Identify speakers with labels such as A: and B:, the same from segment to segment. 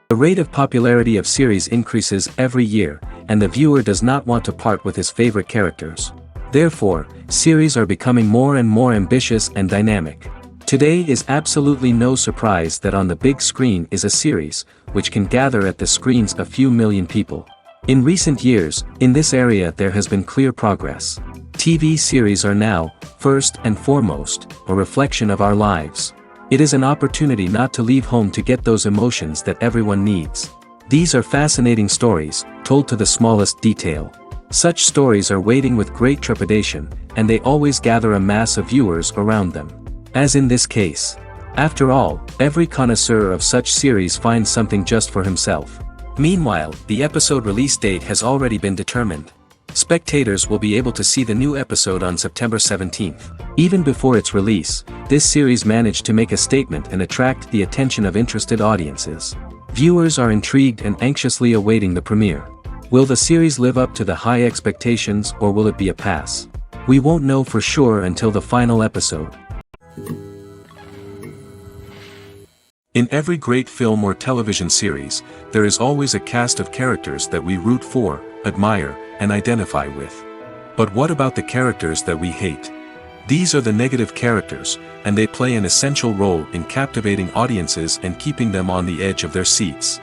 A: The rate of popularity of series increases every year, and the viewer does not want to part with his favorite characters. Therefore, series are becoming more and more ambitious and dynamic. Today is absolutely no surprise that on the big screen is a series, which can gather at the screens a few million people. In recent years, in this area there has been clear progress. TV series are now, first and foremost, a reflection of our lives. It is an opportunity not to leave home to get those emotions that everyone needs. These are fascinating stories, told to the smallest detail. Such stories are waiting with great trepidation, and they always gather a mass of viewers around them. As in this case. After all, every connoisseur of such series finds something just for himself. Meanwhile, the episode release date has already been determined. Spectators will be able to see the new episode on September 17th. Even before its release, this series managed to make a statement and attract the attention of interested audiences. Viewers are intrigued and anxiously awaiting the premiere. Will the series live up to the high expectations, or will it be a pass? We won't know for sure until the final episode. In every great film or television series, there is always a cast of characters that we root for, admire, and identify with. But what about the characters that we hate? These are the negative characters, and they play an essential role in captivating audiences and keeping them on the edge of their seats.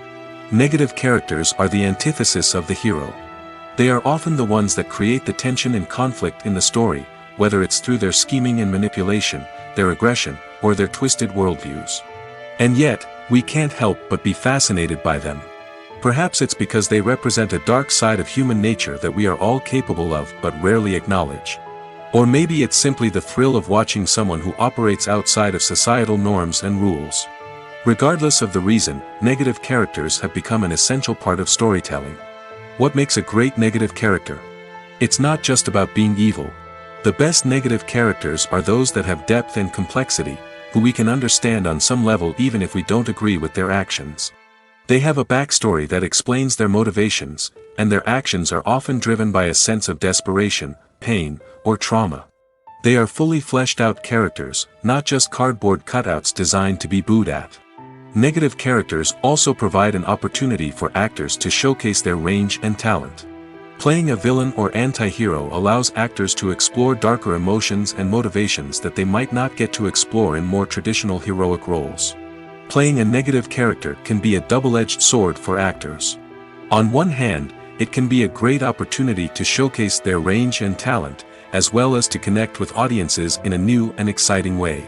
A: Negative characters are the antithesis of the hero. They are often the ones that create the tension and conflict in the story, whether it's through their scheming and manipulation, their aggression, or their twisted worldviews. And yet, we can't help but be fascinated by them. Perhaps it's because they represent a dark side of human nature that we are all capable of but rarely acknowledge. Or maybe it's simply the thrill of watching someone who operates outside of societal norms and rules. Regardless of the reason, negative characters have become an essential part of storytelling. What makes a great negative character? It's not just about being evil. The best negative characters are those that have depth and complexity, who we can understand on some level even if we don't agree with their actions. They have a backstory that explains their motivations, and their actions are often driven by a sense of desperation, pain, or trauma. They are fully fleshed out characters, not just cardboard cutouts designed to be booed at. Negative characters also provide an opportunity for actors to showcase their range and talent. Playing a villain or anti-hero allows actors to explore darker emotions and motivations that they might not get to explore in more traditional heroic roles. Playing a negative character can be a double-edged sword for actors. On one hand, it can be a great opportunity to showcase their range and talent, as well as to connect with audiences in a new and exciting way.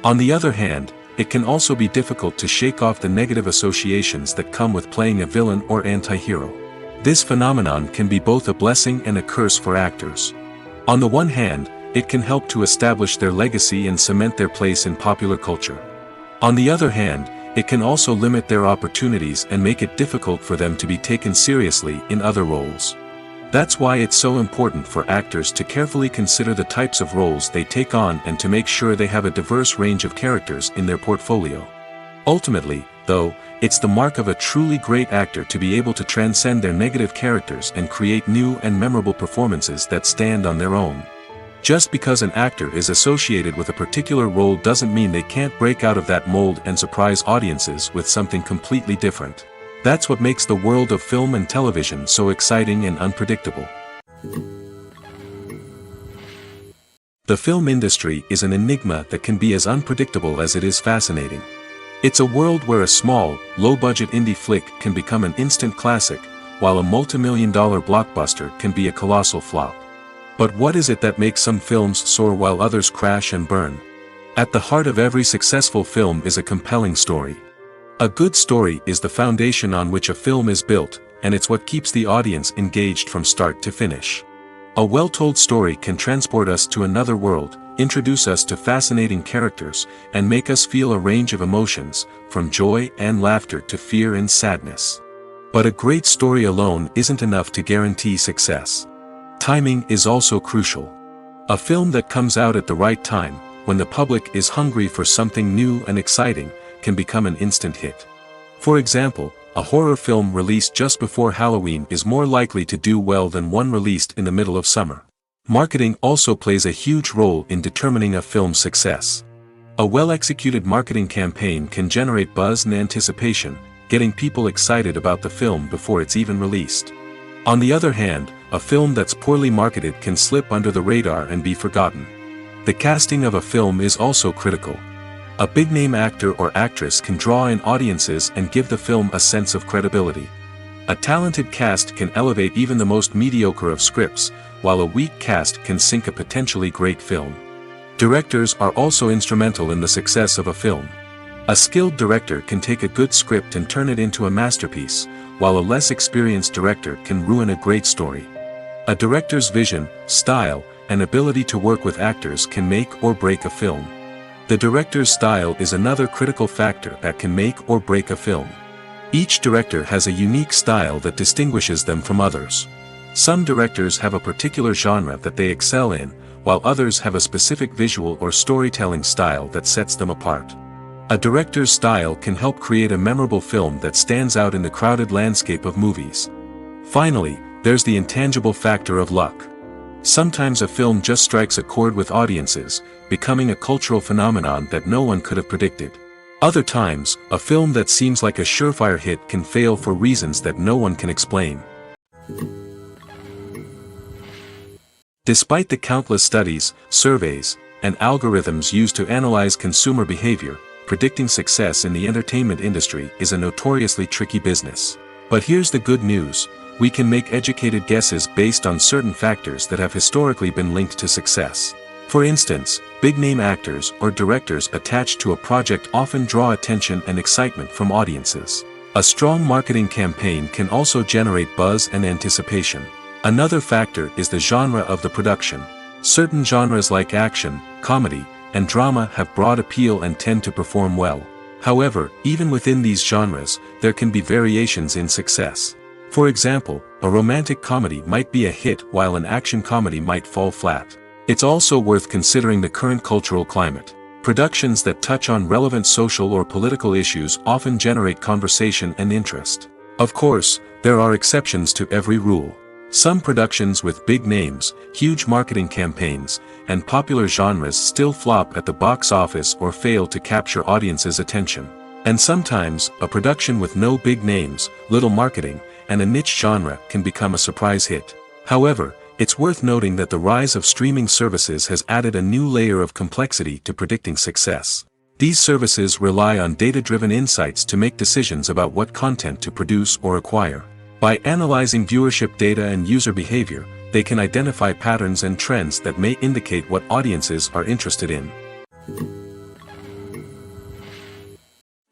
A: On the other hand, it can also be difficult to shake off the negative associations that come with playing a villain or anti-hero. This phenomenon can be both a blessing and a curse for actors. On the one hand, it can help to establish their legacy and cement their place in popular culture. On the other hand, it can also limit their opportunities and make it difficult for them to be taken seriously in other roles. That's why it's so important for actors to carefully consider the types of roles they take on and to make sure they have a diverse range of characters in their portfolio. Ultimately, though, it's the mark of a truly great actor to be able to transcend their negative characters and create new and memorable performances that stand on their own. Just because an actor is associated with a particular role doesn't mean they can't break out of that mold and surprise audiences with something completely different. That's what makes the world of film and television so exciting and unpredictable. The film industry is an enigma that can be as unpredictable as it is fascinating. It's a world where a small, low-budget indie flick can become an instant classic, while a multi-million-dollar blockbuster can be a colossal flop. But what is it that makes some films soar while others crash and burn? At the heart of every successful film is a compelling story. A good story is the foundation on which a film is built, and it's what keeps the audience engaged from start to finish. A well-told story can transport us to another world, introduce us to fascinating characters, and make us feel a range of emotions, from joy and laughter to fear and sadness. But a great story alone isn't enough to guarantee success. Timing is also crucial. A film that comes out at the right time, when the public is hungry for something new and exciting, can become an instant hit. For example, a horror film released just before Halloween is more likely to do well than one released in the middle of summer. Marketing also plays a huge role in determining a film's success. A well-executed marketing campaign can generate buzz and anticipation, getting people excited about the film before it's even released. On the other hand, a film that's poorly marketed can slip under the radar and be forgotten. The casting of a film is also critical. A big-name actor or actress can draw in audiences and give the film a sense of credibility. A talented cast can elevate even the most mediocre of scripts, while a weak cast can sink a potentially great film. Directors are also instrumental in the success of a film. A skilled director can take a good script and turn it into a masterpiece, while a less experienced director can ruin a great story. A director's vision, style, and ability to work with actors can make or break a film. The director's style is another critical factor that can make or break a film. Each director has a unique style that distinguishes them from others. Some directors have a particular genre that they excel in, while others have a specific visual or storytelling style that sets them apart. A director's style can help create a memorable film that stands out in the crowded landscape of movies. Finally, there's the intangible factor of luck. Sometimes a film just strikes a chord with audiences, becoming a cultural phenomenon that no one could have predicted. Other times, a film that seems like a surefire hit can fail for reasons that no one can explain. Despite the countless studies, surveys, and algorithms used to analyze consumer behavior, predicting success in the entertainment industry is a notoriously tricky business. But here's the good news: we can make educated guesses based on certain factors that have historically been linked to success. For instance, big-name actors or directors attached to a project often draw attention and excitement from audiences. A strong marketing campaign can also generate buzz and anticipation. Another factor is the genre of the production. Certain genres like action, comedy, and drama have broad appeal and tend to perform well. However, even within these genres, there can be variations in success. For example, a romantic comedy might be a hit while an action comedy might fall flat. It's also worth considering the current cultural climate. Productions that touch on relevant social or political issues often generate conversation and interest. Of course, there are exceptions to every rule. Some productions with big names, huge marketing campaigns, and popular genres still flop at the box office or fail to capture audiences' attention. And sometimes, a production with no big names, little marketing, and a niche genre can become a surprise hit. However, it's worth noting that the rise of streaming services has added a new layer of complexity to predicting success. These services rely on data-driven insights to make decisions about what content to produce or acquire. By analyzing viewership data and user behavior, they can identify patterns and trends that may indicate what audiences are interested in.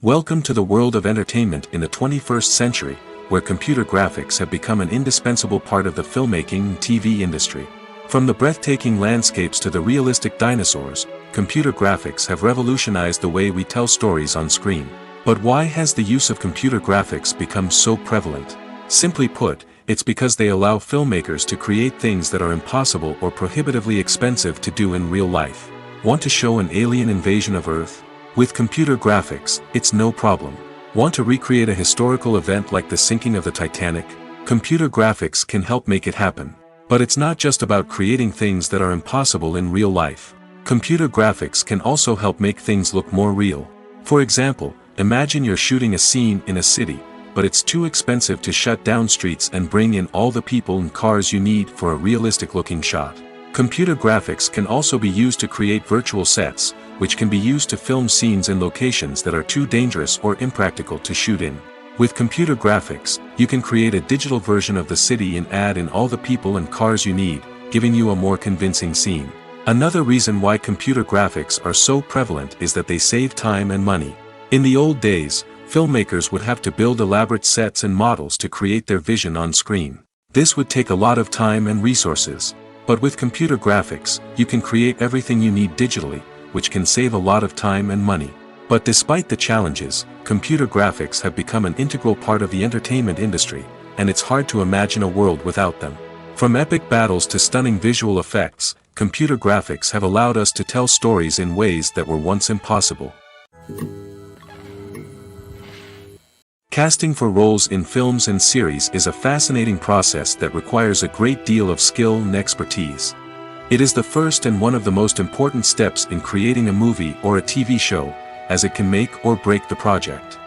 A: Welcome to the world of entertainment in the 21st century, where computer graphics have become an indispensable part of the filmmaking and TV industry. From the breathtaking landscapes to the realistic dinosaurs, computer graphics have revolutionized the way we tell stories on screen. But why has the use of computer graphics become so prevalent? Simply put, it's because they allow filmmakers to create things that are impossible or prohibitively expensive to do in real life. Want to show an alien invasion of Earth? With computer graphics, it's no problem. Want to recreate a historical event like the sinking of the Titanic? Computer graphics can help make it happen. But it's not just about creating things that are impossible in real life. Computer graphics can also help make things look more real. For example, imagine you're shooting a scene in a city, but it's too expensive to shut down streets and bring in all the people and cars you need for a realistic-looking shot. Computer graphics can also be used to create virtual sets, which can be used to film scenes in locations that are too dangerous or impractical to shoot in. With computer graphics, you can create a digital version of the city and add in all the people and cars you need, giving you a more convincing scene. Another reason why computer graphics are so prevalent is that they save time and money. In the old days, filmmakers would have to build elaborate sets and models to create their vision on screen. This would take a lot of time and resources. But with computer graphics, you can create everything you need digitally, which can save a lot of time and money. But despite the challenges, computer graphics have become an integral part of the entertainment industry, and it's hard to imagine a world without them. From epic battles to stunning visual effects, computer graphics have allowed us to tell stories in ways that were once impossible. Casting for roles in films and series is a fascinating process that requires a great deal of skill and expertise. It is the first and one of the most important steps in creating a movie or a TV show, as it can make or break the project.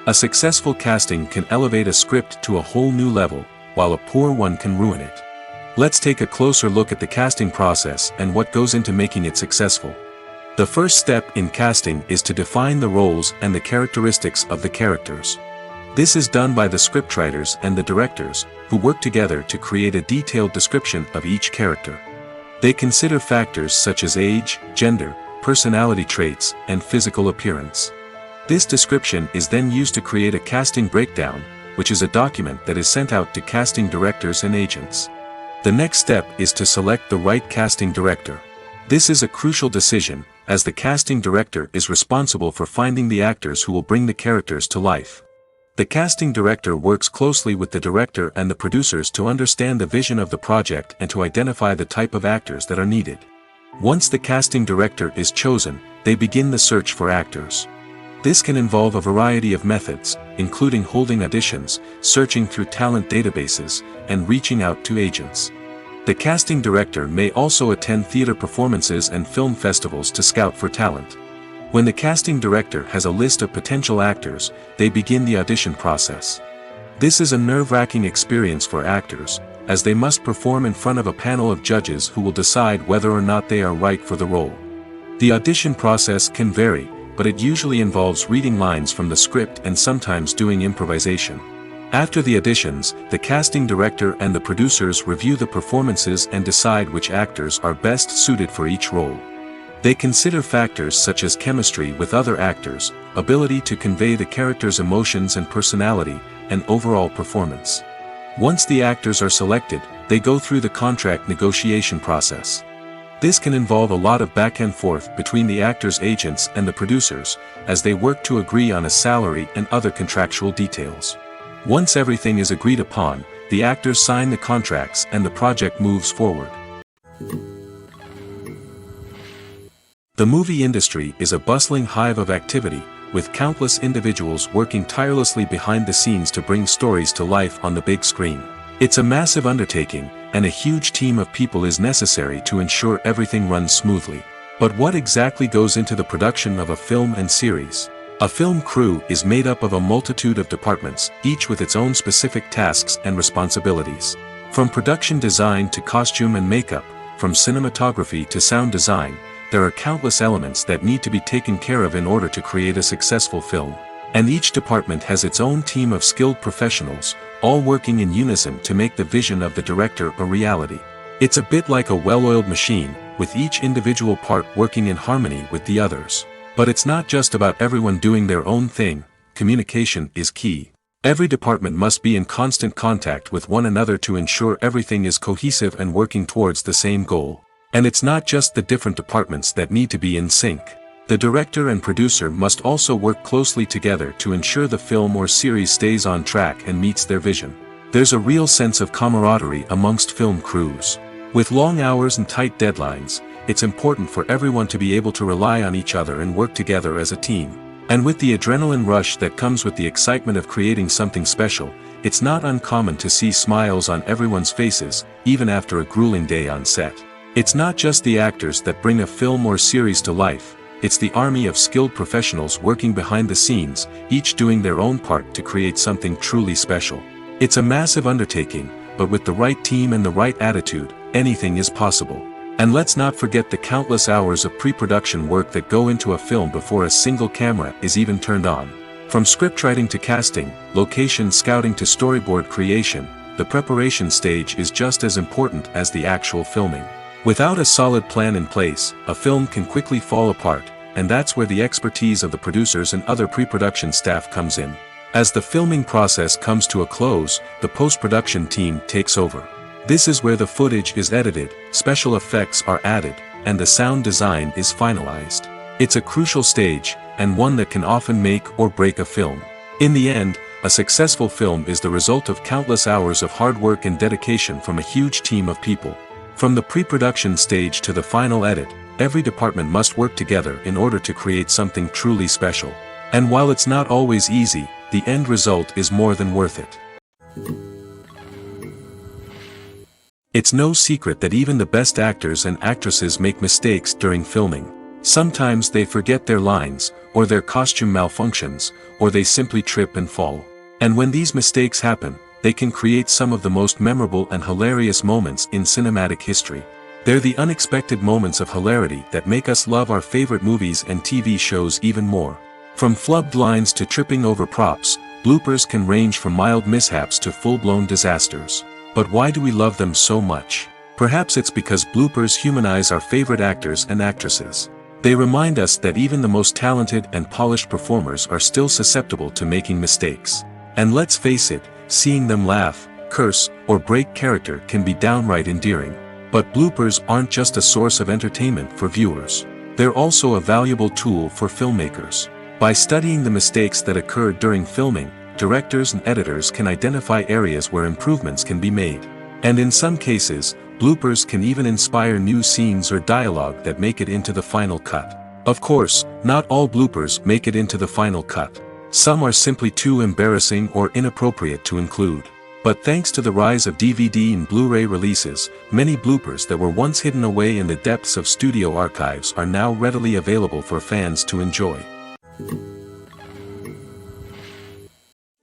A: A successful casting can elevate a script to a whole new level, while a poor one can ruin it. Let's take a closer look at the casting process and what goes into making it successful. The first step in casting is to define the roles and the characteristics of the characters. This is done by the scriptwriters and the directors, who work together to create a detailed description of each character. They consider factors such as age, gender, personality traits, and physical appearance. This description is then used to create a casting breakdown, which is a document that is sent out to casting directors and agents. The next step is to select the right casting director. This is a crucial decision, as the casting director is responsible for finding the actors who will bring the characters to life. The casting director works closely with the director and the producers to understand the vision of the project and to identify the type of actors that are needed. Once the casting director is chosen, they begin the search for actors. This can involve a variety of methods, including holding auditions, searching through talent databases, and reaching out to agents. The casting director may also attend theater performances and film festivals to scout for talent. When the casting director has a list of potential actors, they begin the audition process. This is a nerve-wracking experience for actors, as they must perform in front of a panel of judges who will decide whether or not they are right for the role. The audition process can vary, but it usually involves reading lines from the script and sometimes doing improvisation. After the auditions, the casting director and the producers review the performances and decide which actors are best suited for each role. They consider factors such as chemistry with other actors, ability to convey the character's emotions and personality, and overall performance. Once the actors are selected, they go through the contract negotiation process. This can involve a lot of back and forth between the actors' agents and the producers, as they work to agree on a salary and other contractual details. Once everything is agreed upon, the actors sign the contracts and the project moves forward. The movie industry is a bustling hive of activity, with countless individuals working tirelessly behind the scenes to bring stories to life on the big screen. It's a massive undertaking, and a huge team of people is necessary to ensure everything runs smoothly. But what exactly goes into the production of a film and series? A film crew is made up of a multitude of departments, each with its own specific tasks and responsibilities. From production design to costume and makeup, from cinematography to sound design, there are countless elements that need to be taken care of in order to create a successful film. And each department has its own team of skilled professionals, all working in unison to make the vision of the director a reality. It's a bit like a well-oiled machine, with each individual part working in harmony with the others. But it's not just about everyone doing their own thing. Communication is key. Every department must be in constant contact with one another to ensure everything is cohesive and working towards the same goal. And it's not just the different departments that need to be in sync. The director and producer must also work closely together to ensure the film or series stays on track and meets their vision. There's a real sense of camaraderie amongst film crews. With long hours and tight deadlines, it's important for everyone to be able to rely on each other and work together as a team. And with the adrenaline rush that comes with the excitement of creating something special, it's not uncommon to see smiles on everyone's faces, even after a grueling day on set. It's not just the actors that bring a film or series to life, it's the army of skilled professionals working behind the scenes, each doing their own part to create something truly special. It's a massive undertaking, but with the right team and the right attitude, anything is possible. And let's not forget the countless hours of pre-production work that go into a film before a single camera is even turned on. From scriptwriting to casting, location scouting to storyboard creation, the preparation stage is just as important as the actual filming. Without a solid plan in place, a film can quickly fall apart, and that's where the expertise of the producers and other pre-production staff comes in. As the filming process comes to a close, the post-production team takes over. This is where the footage is edited, special effects are added, and the sound design is finalized. It's a crucial stage, and one that can often make or break a film. In the end, a successful film is the result of countless hours of hard work and dedication from a huge team of people. From the pre-production stage to the final edit, every department must work together in order to create something truly special. And while it's not always easy, the end result is more than worth it. It's no secret that even the best actors and actresses make mistakes during filming. Sometimes they forget their lines, or their costume malfunctions, or they simply trip and fall. And when these mistakes happen, they can create some of the most memorable and hilarious moments in cinematic history. They're the unexpected moments of hilarity that make us love our favorite movies and TV shows even more. From flubbed lines to tripping over props, bloopers can range from mild mishaps to full-blown disasters. But why do we love them so much? Perhaps it's because bloopers humanize our favorite actors and actresses. They remind us that even the most talented and polished performers are still susceptible to making mistakes. And let's face it, seeing them laugh, curse, or break character can be downright endearing. But bloopers aren't just a source of entertainment for viewers. They're also a valuable tool for filmmakers. By studying the mistakes that occurred during filming, directors and editors can identify areas where improvements can be made. And in some cases, bloopers can even inspire new scenes or dialogue that make it into the final cut. Of course, not all bloopers make it into the final cut. Some are simply too embarrassing or inappropriate to include. But thanks to the rise of DVD and Blu-ray releases, many bloopers that were once hidden away in the depths of studio archives are now readily available for fans to enjoy.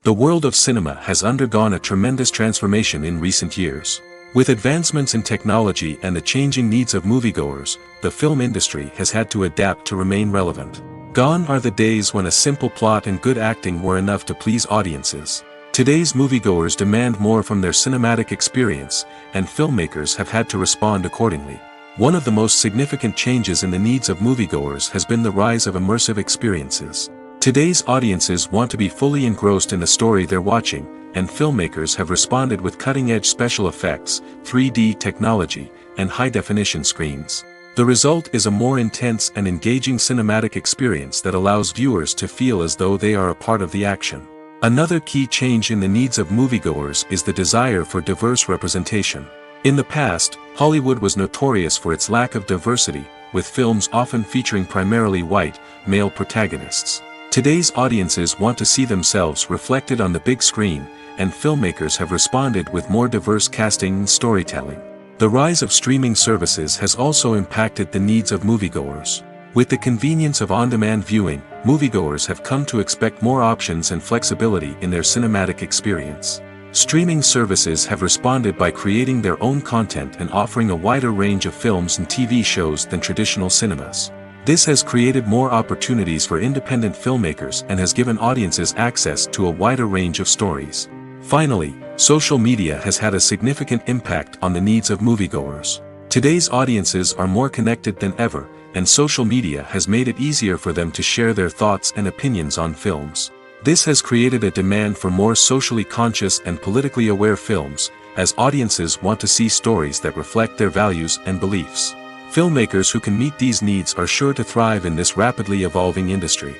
A: The world of cinema has undergone a tremendous transformation in recent years. With advancements in technology and the changing needs of moviegoers, the film industry has had to adapt to remain relevant. Gone are the days when a simple plot and good acting were enough to please audiences. Today's moviegoers demand more from their cinematic experience, and filmmakers have had to respond accordingly. One of the most significant changes in the needs of moviegoers has been the rise of immersive experiences. Today's audiences want to be fully engrossed in the story they're watching, and filmmakers have responded with cutting-edge special effects, 3D technology, and high-definition screens. The result is a more intense and engaging cinematic experience that allows viewers to feel as though they are a part of the action. Another key change in the needs of moviegoers is the desire for diverse representation. In the past, Hollywood was notorious for its lack of diversity, with films often featuring primarily white, male protagonists. Today's audiences want to see themselves reflected on the big screen, and filmmakers have responded with more diverse casting and storytelling. The rise of streaming services has also impacted the needs of moviegoers. With the convenience of on-demand viewing, moviegoers have come to expect more options and flexibility in their cinematic experience. Streaming services have responded by creating their own content and offering a wider range of films and TV shows than traditional cinemas. This has created more opportunities for independent filmmakers and has given audiences access to a wider range of stories. Finally, social media has had a significant impact on the needs of moviegoers. Today's audiences are more connected than ever, and social media has made it easier for them to share their thoughts and opinions on films. This has created a demand for more socially conscious and politically aware films, as audiences want to see stories that reflect their values and beliefs. Filmmakers who can meet these needs are sure to thrive in this rapidly evolving industry.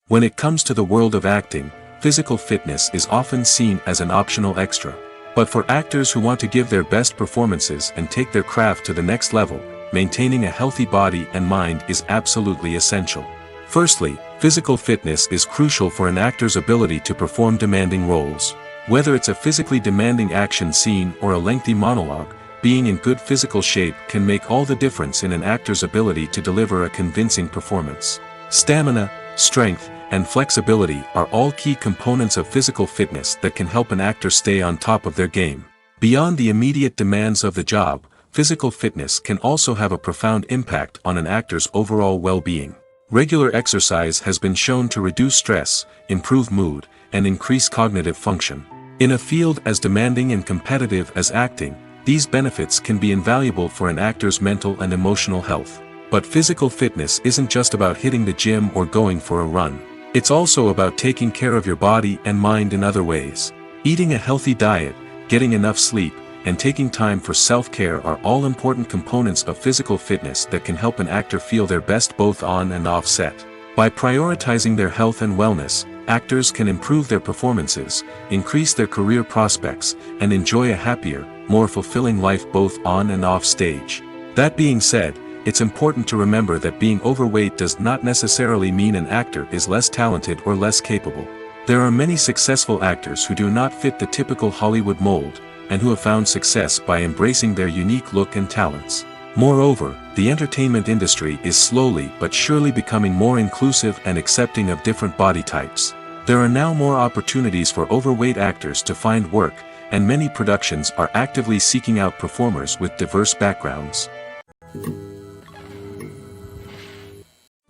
A: When it comes to the world of acting, physical fitness is often seen as an optional extra. But for actors who want to give their best performances and take their craft to the next level, maintaining a healthy body and mind is absolutely essential. Firstly, physical fitness is crucial for an actor's ability to perform demanding roles. Whether it's a physically demanding action scene or a lengthy monologue, being in good physical shape can make all the difference in an actor's ability to deliver a convincing performance. Stamina, strength, and flexibility are all key components of physical fitness that can help an actor stay on top of their game. Beyond the immediate demands of the job, physical fitness can also have a profound impact on an actor's overall well-being. Regular exercise has been shown to reduce stress, improve mood, and increase cognitive function. In a field as demanding and competitive as acting, these benefits can be invaluable for an actor's mental and emotional health. But physical fitness isn't just about hitting the gym or going for a run. It's also about taking care of your body and mind in other ways. Eating a healthy diet, getting enough sleep, and taking time for self-care are all important components of physical fitness that can help an actor feel their best both on and off set. By prioritizing their health and wellness, actors can improve their performances, increase their career prospects, and enjoy a happier, more fulfilling life both on and off stage. That being said, it's important to remember that being overweight does not necessarily mean an actor is less talented or less capable. There are many successful actors who do not fit the typical Hollywood mold, and who have found success by embracing their unique look and talents. Moreover, the entertainment industry is slowly but surely becoming more inclusive and accepting of different body types. There are now more opportunities for overweight actors to find work, and many productions are actively seeking out performers with diverse backgrounds.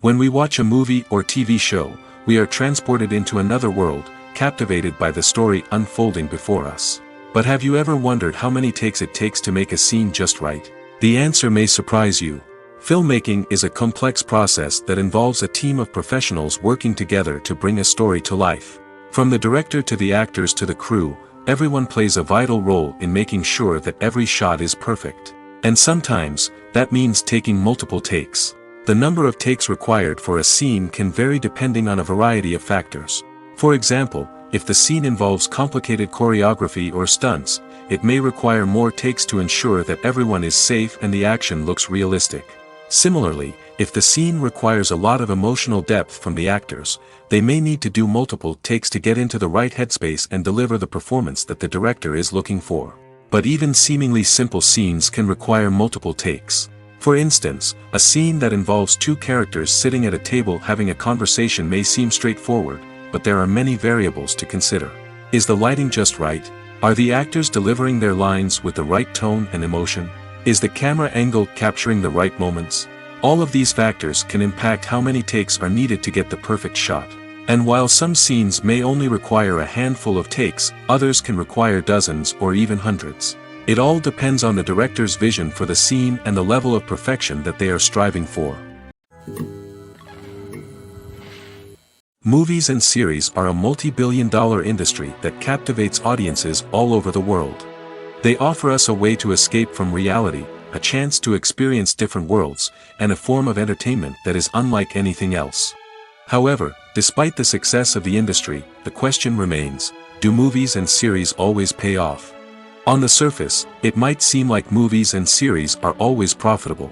A: When we watch a movie or TV show, we are transported into another world, captivated by the story unfolding before us. But have you ever wondered how many takes it takes to make a scene just right? The answer may surprise you. Filmmaking is a complex process that involves a team of professionals working together to bring a story to life. From the director to the actors to the crew, everyone plays a vital role in making sure that every shot is perfect. And sometimes, that means taking multiple takes. The number of takes required for a scene can vary depending on a variety of factors. For example, if the scene involves complicated choreography or stunts, it may require more takes to ensure that everyone is safe and the action looks realistic. Similarly, if the scene requires a lot of emotional depth from the actors, they may need to do multiple takes to get into the right headspace and deliver the performance that the director is looking for. But even seemingly simple scenes can require multiple takes. For instance, a scene that involves two characters sitting at a table having a conversation may seem straightforward, but there are many variables to consider. Is the lighting just right? Are the actors delivering their lines with the right tone and emotion? Is the camera angle capturing the right moments? All of these factors can impact how many takes are needed to get the perfect shot. And while some scenes may only require a handful of takes, others can require dozens or even hundreds. It all depends on the director's vision for the scene and the level of perfection that they are striving for. Movies and series are a multi-billion-dollar industry that captivates audiences all over the world. They offer us a way to escape from reality, a chance to experience different worlds, and a form of entertainment that is unlike anything else. However, despite the success of the industry, the question remains, do movies and series always pay off? On the surface, it might seem like movies and series are always profitable.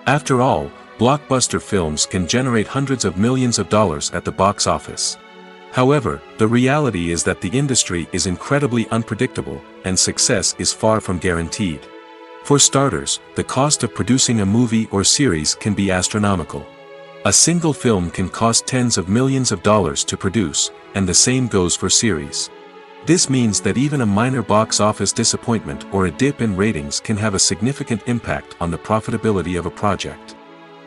A: After all, blockbuster films can generate hundreds of millions of dollars at the box office. However, the reality is that the industry is incredibly unpredictable, and success is far from guaranteed. For starters, the cost of producing a movie or series can be astronomical. A single film can cost tens of millions of dollars to produce, and the same goes for series. This means that even a minor box office disappointment or a dip in ratings can have a significant impact on the profitability of a project.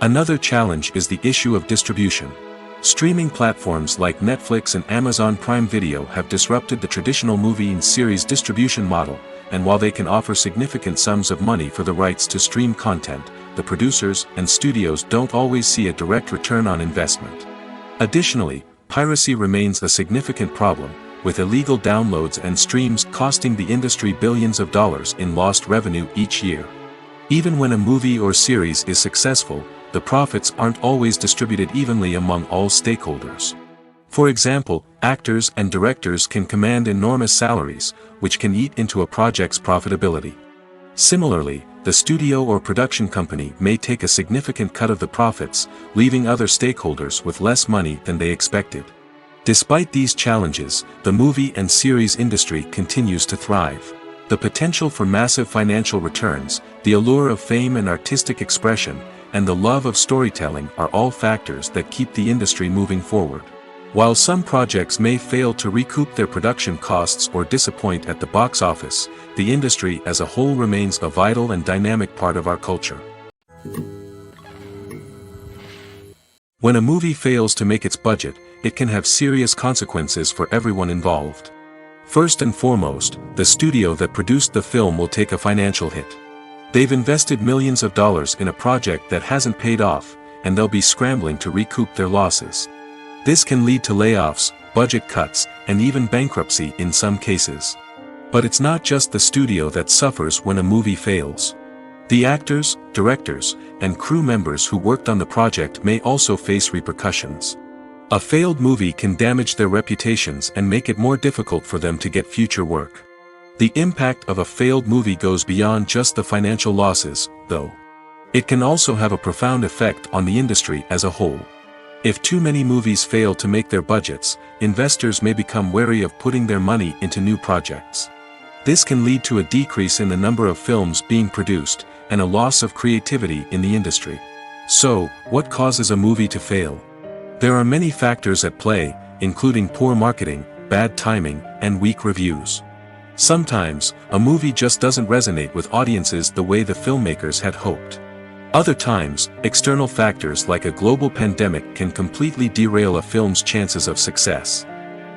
A: Another challenge is the issue of distribution. Streaming platforms like Netflix and Amazon Prime Video have disrupted the traditional movie and series distribution model, and while they can offer significant sums of money for the rights to stream content, the producers and studios don't always see a direct return on investment. Additionally, piracy remains a significant problem, with illegal downloads and streams costing the industry billions of dollars in lost revenue each year. Even when a movie or series is successful, the profits aren't always distributed evenly among all stakeholders. For example, actors and directors can command enormous salaries, which can eat into a project's profitability. Similarly, the studio or production company may take a significant cut of the profits, leaving other stakeholders with less money than they expected. Despite these challenges, the movie and series industry continues to thrive. The potential for massive financial returns, the allure of fame and artistic expression, and the love of storytelling are all factors that keep the industry moving forward. While some projects may fail to recoup their production costs or disappoint at the box office, the industry as a whole remains a vital and dynamic part of our culture. When a movie fails to make its budget, it can have serious consequences for everyone involved. First and foremost, the studio that produced the film will take a financial hit. They've invested millions of dollars in a project that hasn't paid off, and they'll be scrambling to recoup their losses. This can lead to layoffs, budget cuts, and even bankruptcy in some cases. But it's not just the studio that suffers when a movie fails. The actors, directors, and crew members who worked on the project may also face repercussions. A failed movie can damage their reputations and make it more difficult for them to get future work. The impact of a failed movie goes beyond just the financial losses, though. It can also have a profound effect on the industry as a whole. If too many movies fail to make their budgets, investors may become wary of putting their money into new projects. This can lead to a decrease in the number of films being produced, and a loss of creativity in the industry. So, what causes a movie to fail? There are many factors at play, including poor marketing, bad timing, and weak reviews. Sometimes, a movie just doesn't resonate with audiences the way the filmmakers had hoped. Other times, external factors like a global pandemic can completely derail a film's chances of success.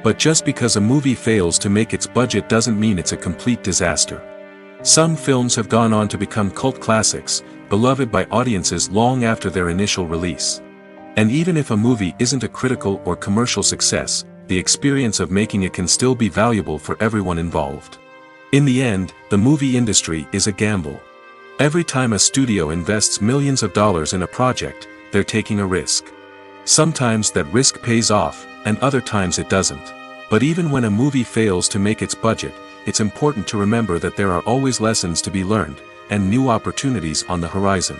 A: But just because a movie fails to make its budget doesn't mean it's a complete disaster. Some films have gone on to become cult classics, beloved by audiences long after their initial release. And even if a movie isn't a critical or commercial success, the experience of making it can still be valuable for everyone involved. In the end, the movie industry is a gamble. Every time a studio invests millions of dollars in a project, they're taking a risk. Sometimes that risk pays off, and other times it doesn't. But even when a movie fails to make its budget, it's important to remember that there are always lessons to be learned, and new opportunities on the horizon.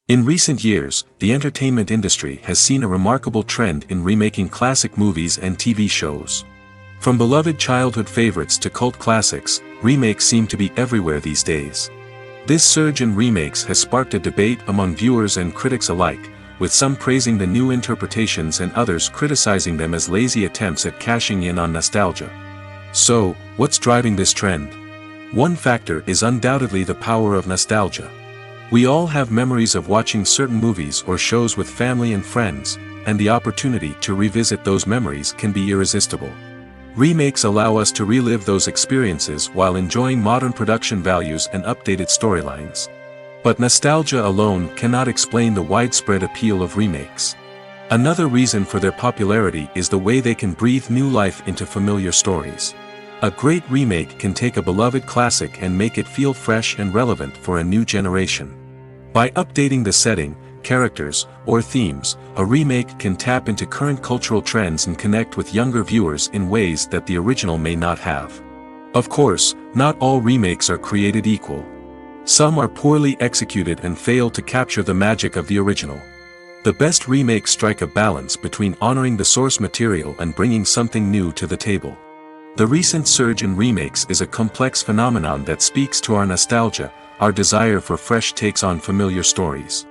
A: In recent years, the entertainment industry has seen a remarkable trend in remaking classic movies and TV shows. From beloved childhood favorites to cult classics, remakes seem to be everywhere these days. This surge in remakes has sparked a debate among viewers and critics alike, with some praising the new interpretations and others criticizing them as lazy attempts at cashing in on nostalgia. So, what's driving this trend? One factor is undoubtedly the power of nostalgia. We all have memories of watching certain movies or shows with family and friends, and the opportunity to revisit those memories can be irresistible. Remakes allow us to relive those experiences while enjoying modern production values and updated storylines. But nostalgia alone cannot explain the widespread appeal of remakes. Another reason for their popularity is the way they can breathe new life into familiar stories. A great remake can take a beloved classic and make it feel fresh and relevant for a new generation. By updating the setting, characters, or themes, a remake can tap into current cultural trends and connect with younger viewers in ways that the original may not have. Of course, not all remakes are created equal. Some are poorly executed and fail to capture the magic of the original. The best remakes strike a balance between honoring the source material and bringing something new to the table. The recent surge in remakes is a complex phenomenon that speaks to our nostalgia, our desire for fresh takes on familiar stories.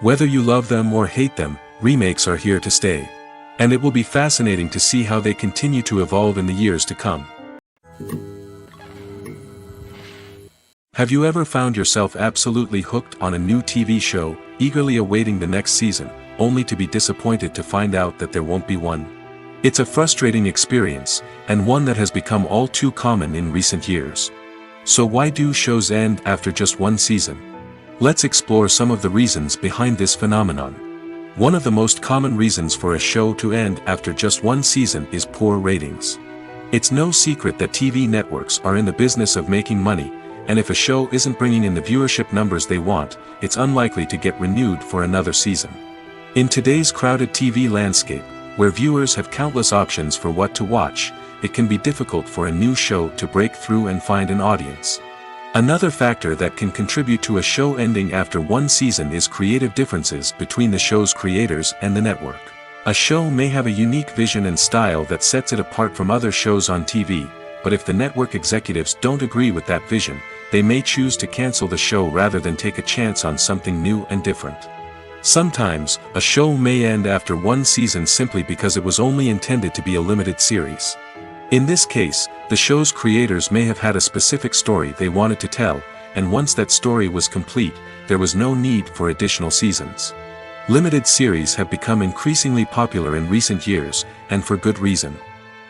A: Whether you love them or hate them, remakes are here to stay. And it will be fascinating to see how they continue to evolve in the years to come. Have you ever found yourself absolutely hooked on a new TV show, eagerly awaiting the next season, only to be disappointed to find out that there won't be one? It's a frustrating experience, and one that has become all too common in recent years. So why do shows end after just one season? Let's explore some of the reasons behind this phenomenon. One of the most common reasons for a show to end after just one season is poor ratings. It's no secret that TV networks are in the business of making money, and if a show isn't bringing in the viewership numbers they want, it's unlikely to get renewed for another season. In today's crowded TV landscape, where viewers have countless options for what to watch, it can be difficult for a new show to break through and find an audience. Another factor that can contribute to a show ending after one season is creative differences between the show's creators and the network. A show may have a unique vision and style that sets it apart from other shows on TV, but if the network executives don't agree with that vision, they may choose to cancel the show rather than take a chance on something new and different. Sometimes, a show may end after one season simply because it was only intended to be a limited series. In this case, the show's creators may have had a specific story they wanted to tell, and once that story was complete, there was no need for additional seasons. Limited series have become increasingly popular in recent years, and for good reason.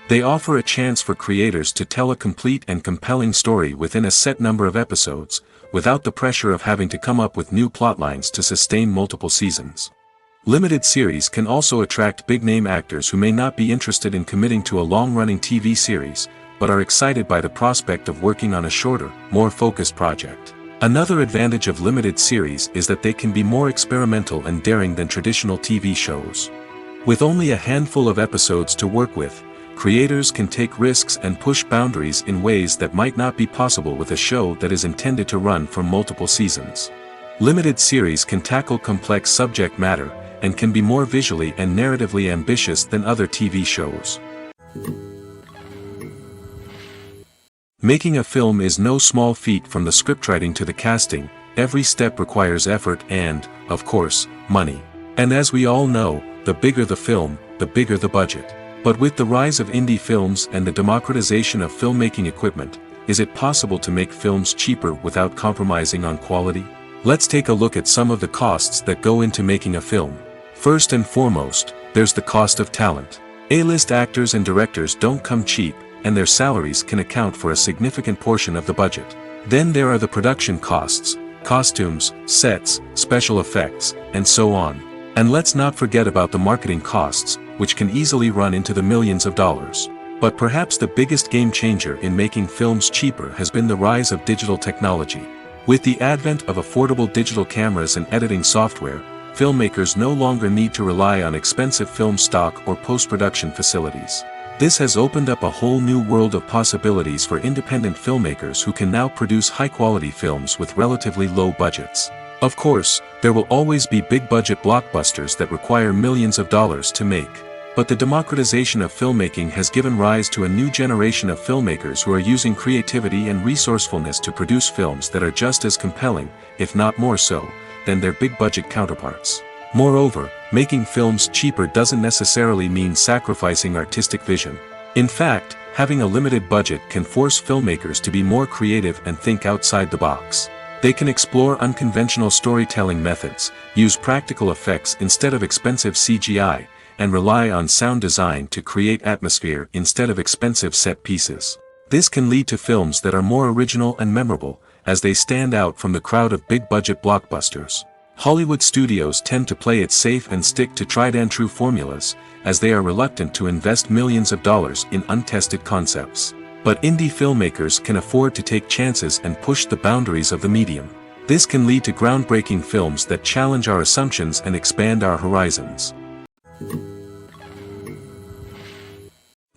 A: They offer a chance for creators to tell a complete and compelling story within a set number of episodes, without the pressure of having to come up with new plotlines to sustain multiple seasons. Limited series can also attract big-name actors who may not be interested in committing to a long-running TV series, but are excited by the prospect of working on a shorter, more focused project. Another advantage of limited series is that they can be more experimental and daring than traditional TV shows. With only a handful of episodes to work with, creators can take risks and push boundaries in ways that might not be possible with a show that is intended to run for multiple seasons. Limited series can tackle complex subject matter, and can be more visually and narratively ambitious than other TV shows. Making a film is no small feat. From the scriptwriting to the casting, every step requires effort and, of course, money. And as we all know, the bigger the film, the bigger the budget. But with the rise of indie films and the democratization of filmmaking equipment, is it possible to make films cheaper without compromising on quality? Let's take a look at some of the costs that go into making a film. First and foremost, there's the cost of talent. A-list actors and directors don't come cheap, and their salaries can account for a significant portion of the budget. Then there are the production costs, costumes, sets, special effects, and so on. And let's not forget about the marketing costs, which can easily run into the millions of dollars. But perhaps the biggest game changer in making films cheaper has been the rise of digital technology. With the advent of affordable digital cameras and editing software, filmmakers no longer need to rely on expensive film stock or post-production facilities. This has opened up a whole new world of possibilities for independent filmmakers who can now produce high-quality films with relatively low budgets. Of course, there will always be big-budget blockbusters that require millions of dollars to make. But the democratization of filmmaking has given rise to a new generation of filmmakers who are using creativity and resourcefulness to produce films that are just as compelling, if not more so, than their big-budget counterparts. Moreover, making films cheaper doesn't necessarily mean sacrificing artistic vision. In fact, having a limited budget can force filmmakers to be more creative and think outside the box. They can explore unconventional storytelling methods, use practical effects instead of expensive CGI, and rely on sound design to create atmosphere instead of expensive set pieces. This can lead to films that are more original and memorable, as they stand out from the crowd of big-budget blockbusters. Hollywood studios tend to play it safe and stick to tried-and-true formulas, as they are reluctant to invest millions of dollars in untested concepts. But indie filmmakers can afford to take chances and push the boundaries of the medium. This can lead to groundbreaking films that challenge our assumptions and expand our horizons.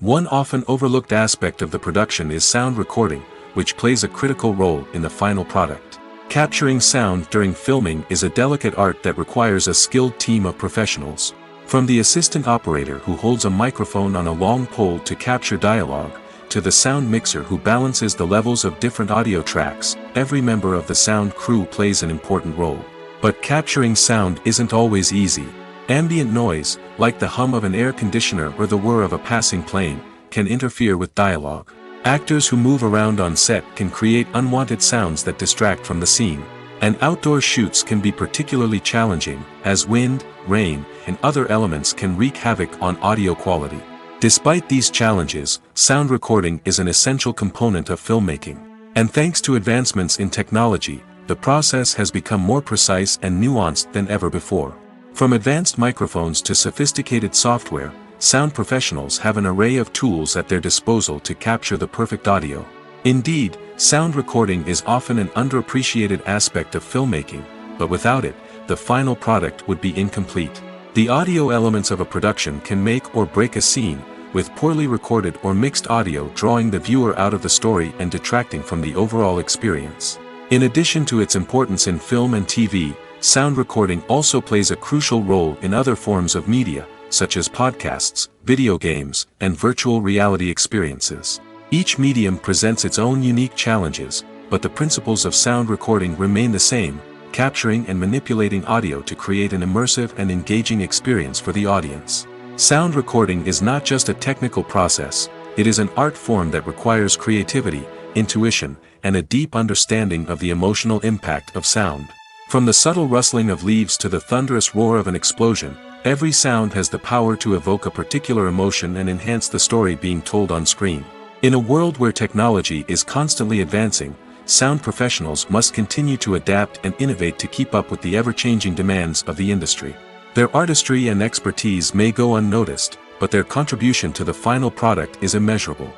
A: One often overlooked aspect of the production is sound recording, which plays a critical role in the final product. Capturing sound during filming is a delicate art that requires a skilled team of professionals. From the assistant operator who holds a microphone on a long pole to capture dialogue, to the sound mixer who balances the levels of different audio tracks, every member of the sound crew plays an important role. But capturing sound isn't always easy. Ambient noise, like the hum of an air conditioner or the whir of a passing plane, can interfere with dialogue. Actors who move around on set can create unwanted sounds that distract from the scene. And outdoor shoots can be particularly challenging, as wind, rain, and other elements can wreak havoc on audio quality. Despite these challenges, sound recording is an essential component of filmmaking. And thanks to advancements in technology, the process has become more precise and nuanced than ever before. From advanced microphones to sophisticated software, sound professionals have an array of tools at their disposal to capture the perfect audio. Indeed, sound recording is often an underappreciated aspect of filmmaking, but without it, the final product would be incomplete. The audio elements of a production can make or break a scene, with poorly recorded or mixed audio drawing the viewer out of the story and detracting from the overall experience. In addition to its importance in film and TV, sound recording also plays a crucial role in other forms of media, such as podcasts, video games, and virtual reality experiences. Each medium presents its own unique challenges, but the principles of sound recording remain the same, capturing and manipulating audio to create an immersive and engaging experience for the audience. Sound recording is not just a technical process, it is an art form that requires creativity, intuition, and a deep understanding of the emotional impact of sound. From the subtle rustling of leaves to the thunderous roar of an explosion, every sound has the power to evoke a particular emotion and enhance the story being told on screen. In a world where technology is constantly advancing, sound professionals must continue to adapt and innovate to keep up with the ever-changing demands of the industry. Their artistry and expertise may go unnoticed, but their contribution to the final product is immeasurable.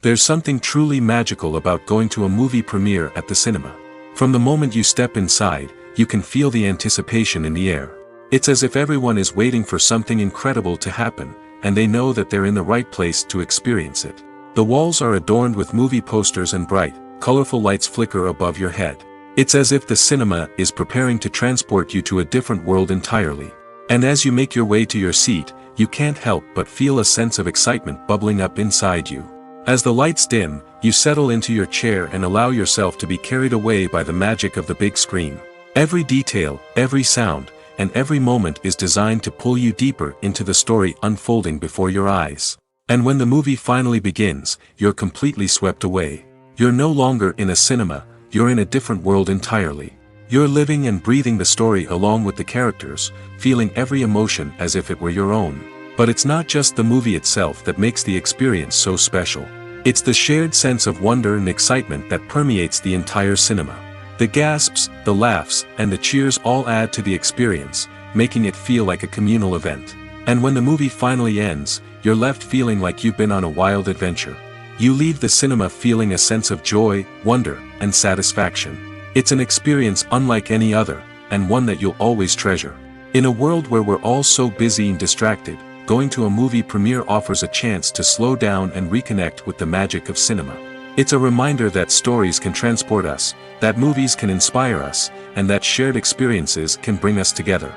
A: There's something truly magical about going to a movie premiere at the cinema. From the moment you step inside, you can feel the anticipation in the air. It's as if everyone is waiting for something incredible to happen, and they know that they're in the right place to experience it. The walls are adorned with movie posters and bright, colorful lights flicker above your head. It's as if the cinema is preparing to transport you to a different world entirely. And as you make your way to your seat, you can't help but feel a sense of excitement bubbling up inside you. As the lights dim, you settle into your chair and allow yourself to be carried away by the magic of the big screen. Every detail, every sound, and every moment is designed to pull you deeper into the story unfolding before your eyes. And when the movie finally begins, you're completely swept away. You're no longer in a cinema, you're in a different world entirely. You're living and breathing the story along with the characters, feeling every emotion as if it were your own. But it's not just the movie itself that makes the experience so special. It's the shared sense of wonder and excitement that permeates the entire cinema. The gasps, the laughs, and the cheers all add to the experience, making it feel like a communal event. And when the movie finally ends, you're left feeling like you've been on a wild adventure. You leave the cinema feeling a sense of joy, wonder, and satisfaction. It's an experience unlike any other, and one that you'll always treasure. In a world where we're all so busy and distracted, going to a movie premiere offers a chance to slow down and reconnect with the magic of cinema. It's a reminder that stories can transport us, that movies can inspire us, and that shared experiences can bring us together.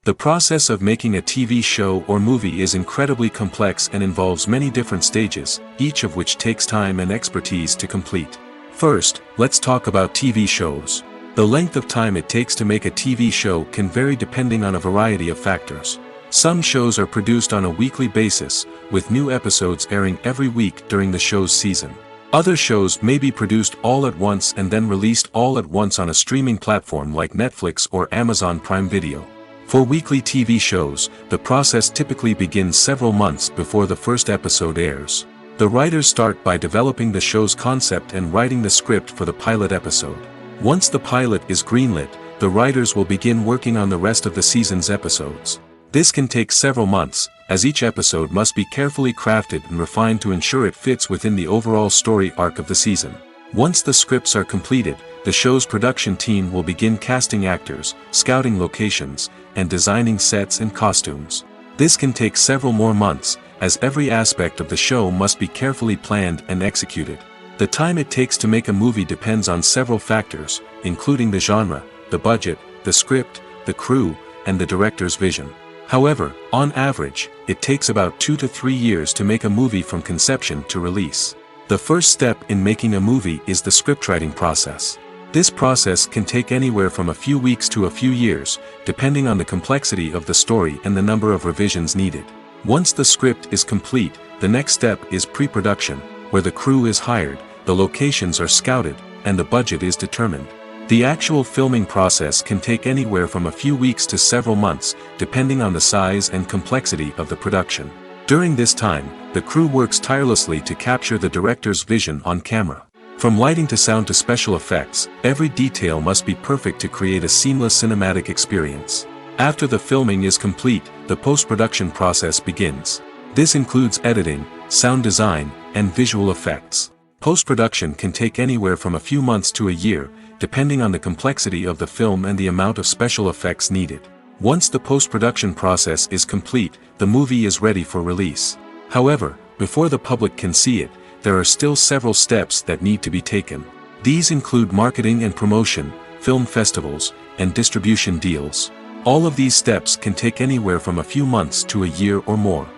A: The process of making a TV show or movie is incredibly complex and involves many different stages, each of which takes time and expertise to complete. First, let's talk about TV shows. The length of time it takes to make a TV show can vary depending on a variety of factors. Some shows are produced on a weekly basis, with new episodes airing every week during the show's season. Other shows may be produced all at once and then released all at once on a streaming platform like Netflix or Amazon Prime Video. For weekly TV shows, the process typically begins several months before the first episode airs. The writers start by developing the show's concept and writing the script for the pilot episode. Once the pilot is greenlit, the writers will begin working on the rest of the season's episodes. This can take several months, as each episode must be carefully crafted and refined to ensure it fits within the overall story arc of the season. Once the scripts are completed, the show's production team will begin casting actors, scouting locations, and designing sets and costumes. This can take several more months, as every aspect of the show must be carefully planned and executed. The time it takes to make a movie depends on several factors, including the genre, the budget, the script, the crew, and the director's vision. However, on average, it takes about 2 to 3 years to make a movie from conception to release. The first step in making a movie is the scriptwriting process. This process can take anywhere from a few weeks to a few years, depending on the complexity of the story and the number of revisions needed. Once the script is complete, the next step is pre-production, where the crew is hired, the locations are scouted, and the budget is determined. The actual filming process can take anywhere from a few weeks to several months, depending on the size and complexity of the production. During this time, the crew works tirelessly to capture the director's vision on camera. From lighting to sound to special effects, every detail must be perfect to create a seamless cinematic experience. After the filming is complete, the post-production process begins. This includes editing, sound design, and visual effects. Post-production can take anywhere from a few months to a year, depending on the complexity of the film and the amount of special effects needed. Once the post-production process is complete, the movie is ready for release. However, before the public can see it, there are still several steps that need to be taken. These include marketing and promotion, film festivals, and distribution deals. All of these steps can take anywhere from a few months to a year or more.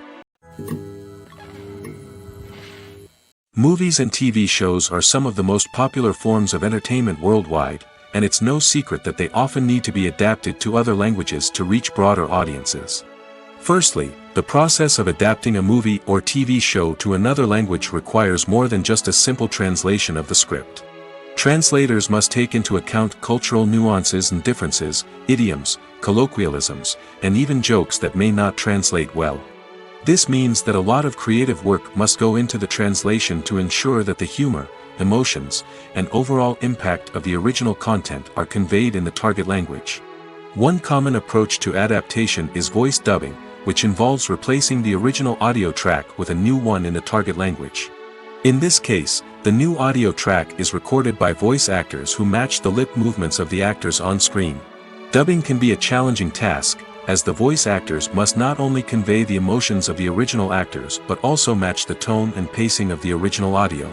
A: Movies and TV shows are some of the most popular forms of entertainment worldwide, and it's no secret that they often need to be adapted to other languages to reach broader audiences. Firstly, the process of adapting a movie or TV show to another language requires more than just a simple translation of the script. Translators must take into account cultural nuances and differences, idioms, colloquialisms, and even jokes that may not translate well. This means that a lot of creative work must go into the translation to ensure that the humor, emotions, and overall impact of the original content are conveyed in the target language. One common approach to adaptation is voice dubbing, which involves replacing the original audio track with a new one in the target language. In this case, the new audio track is recorded by voice actors who match the lip movements of the actors on screen. Dubbing can be a challenging task, as the voice actors must not only convey the emotions of the original actors but also match the tone and pacing of the original audio.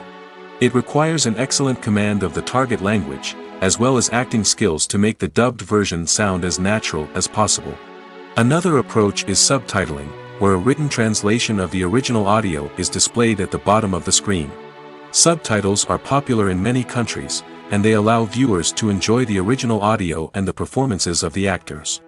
A: It requires an excellent command of the target language, as well as acting skills to make the dubbed version sound as natural as possible. Another approach is subtitling, where a written translation of the original audio is displayed at the bottom of the screen. Subtitles are popular in many countries, and they allow viewers to enjoy the original audio and the performances of the actors.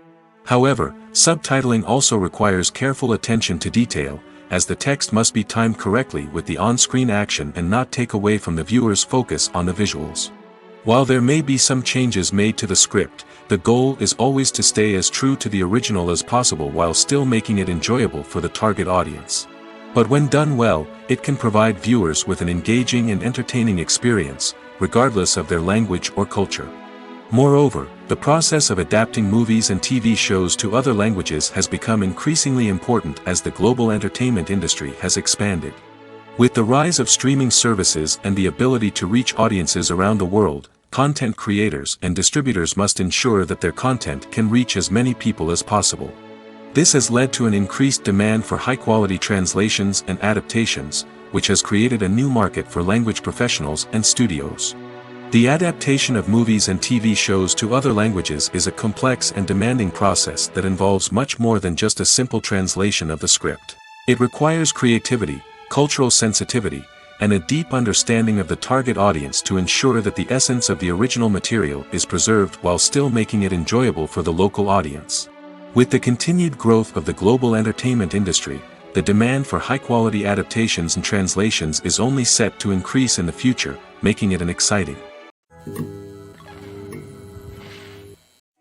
A: However, subtitling also requires careful attention to detail, as the text must be timed correctly with the on-screen action and not take away from the viewer's focus on the visuals. While there may be some changes made to the script, the goal is always to stay as true to the original as possible while still making it enjoyable for the target audience. But when done well, it can provide viewers with an engaging and entertaining experience, regardless of their language or culture. Moreover, the process of adapting movies and TV shows to other languages has become increasingly important as the global entertainment industry has expanded. With the rise of streaming services and the ability to reach audiences around the world, content creators and distributors must ensure that their content can reach as many people as possible. This has led to an increased demand for high-quality translations and adaptations, which has created a new market for language professionals and studios. The adaptation of movies and TV shows to other languages is a complex and demanding process that involves much more than just a simple translation of the script. It requires creativity, cultural sensitivity, and a deep understanding of the target audience to ensure that the essence of the original material is preserved while still making it enjoyable for the local audience. With the continued growth of the global entertainment industry, the demand for high-quality adaptations and translations is only set to increase in the future, making it exciting.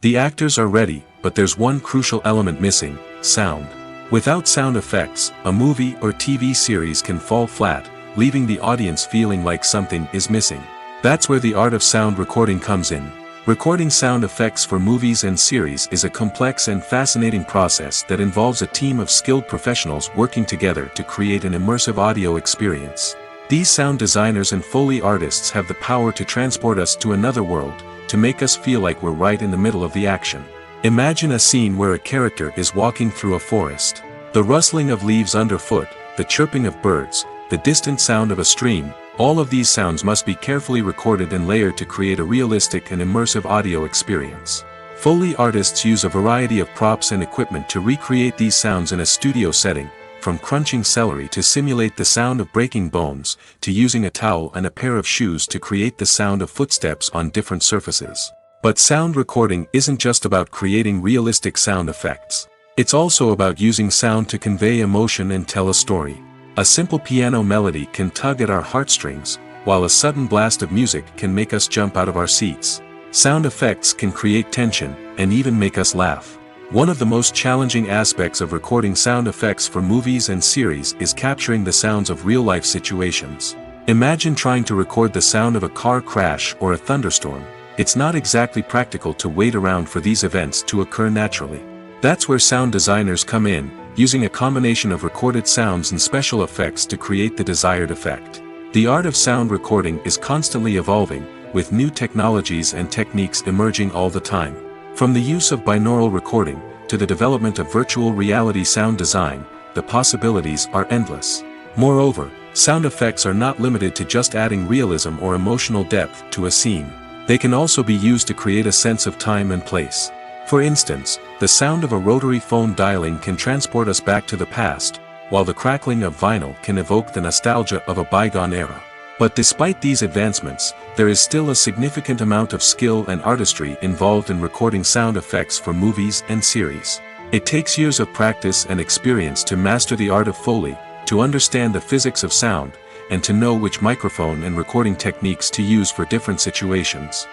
A: The actors are ready, but there's one crucial element missing: sound. Without sound effects, a movie or TV series can fall flat, leaving the audience feeling like something is missing. That's where the art of sound recording comes in. Recording sound effects for movies and series is a complex and fascinating process that involves a team of skilled professionals working together to create an immersive audio experience. These sound designers and Foley artists have the power to transport us to another world, to make us feel like we're right in the middle of the action. Imagine a scene where a character is walking through a forest. The rustling of leaves underfoot, the chirping of birds, the distant sound of a stream, all of these sounds must be carefully recorded and layered to create a realistic and immersive audio experience. Foley artists use a variety of props and equipment to recreate these sounds in a studio setting, from crunching celery to simulate the sound of breaking bones, to using a towel and a pair of shoes to create the sound of footsteps on different surfaces. But sound recording isn't just about creating realistic sound effects. It's also about using sound to convey emotion and tell a story. A simple piano melody can tug at our heartstrings, while a sudden blast of music can make us jump out of our seats. Sound effects can create tension, and even make us laugh. One of the most challenging aspects of recording sound effects for movies and series is capturing the sounds of real-life situations. Imagine trying to record the sound of a car crash or a thunderstorm. It's not exactly practical to wait around for these events to occur naturally. That's where sound designers come in, using a combination of recorded sounds and special effects to create the desired effect. The art of sound recording is constantly evolving, with new technologies and techniques emerging all the time. From the use of binaural recording, to the development of virtual reality sound design, the possibilities are endless. Moreover, sound effects are not limited to just adding realism or emotional depth to a scene. They can also be used to create a sense of time and place. For instance, the sound of a rotary phone dialing can transport us back to the past, while the crackling of vinyl can evoke the nostalgia of a bygone era. But despite these advancements, there is still a significant amount of skill and artistry involved in recording sound effects for movies and series. It takes years of practice and experience to master the art of Foley, to understand the physics of sound, and to know which microphone and recording techniques to use for different situations.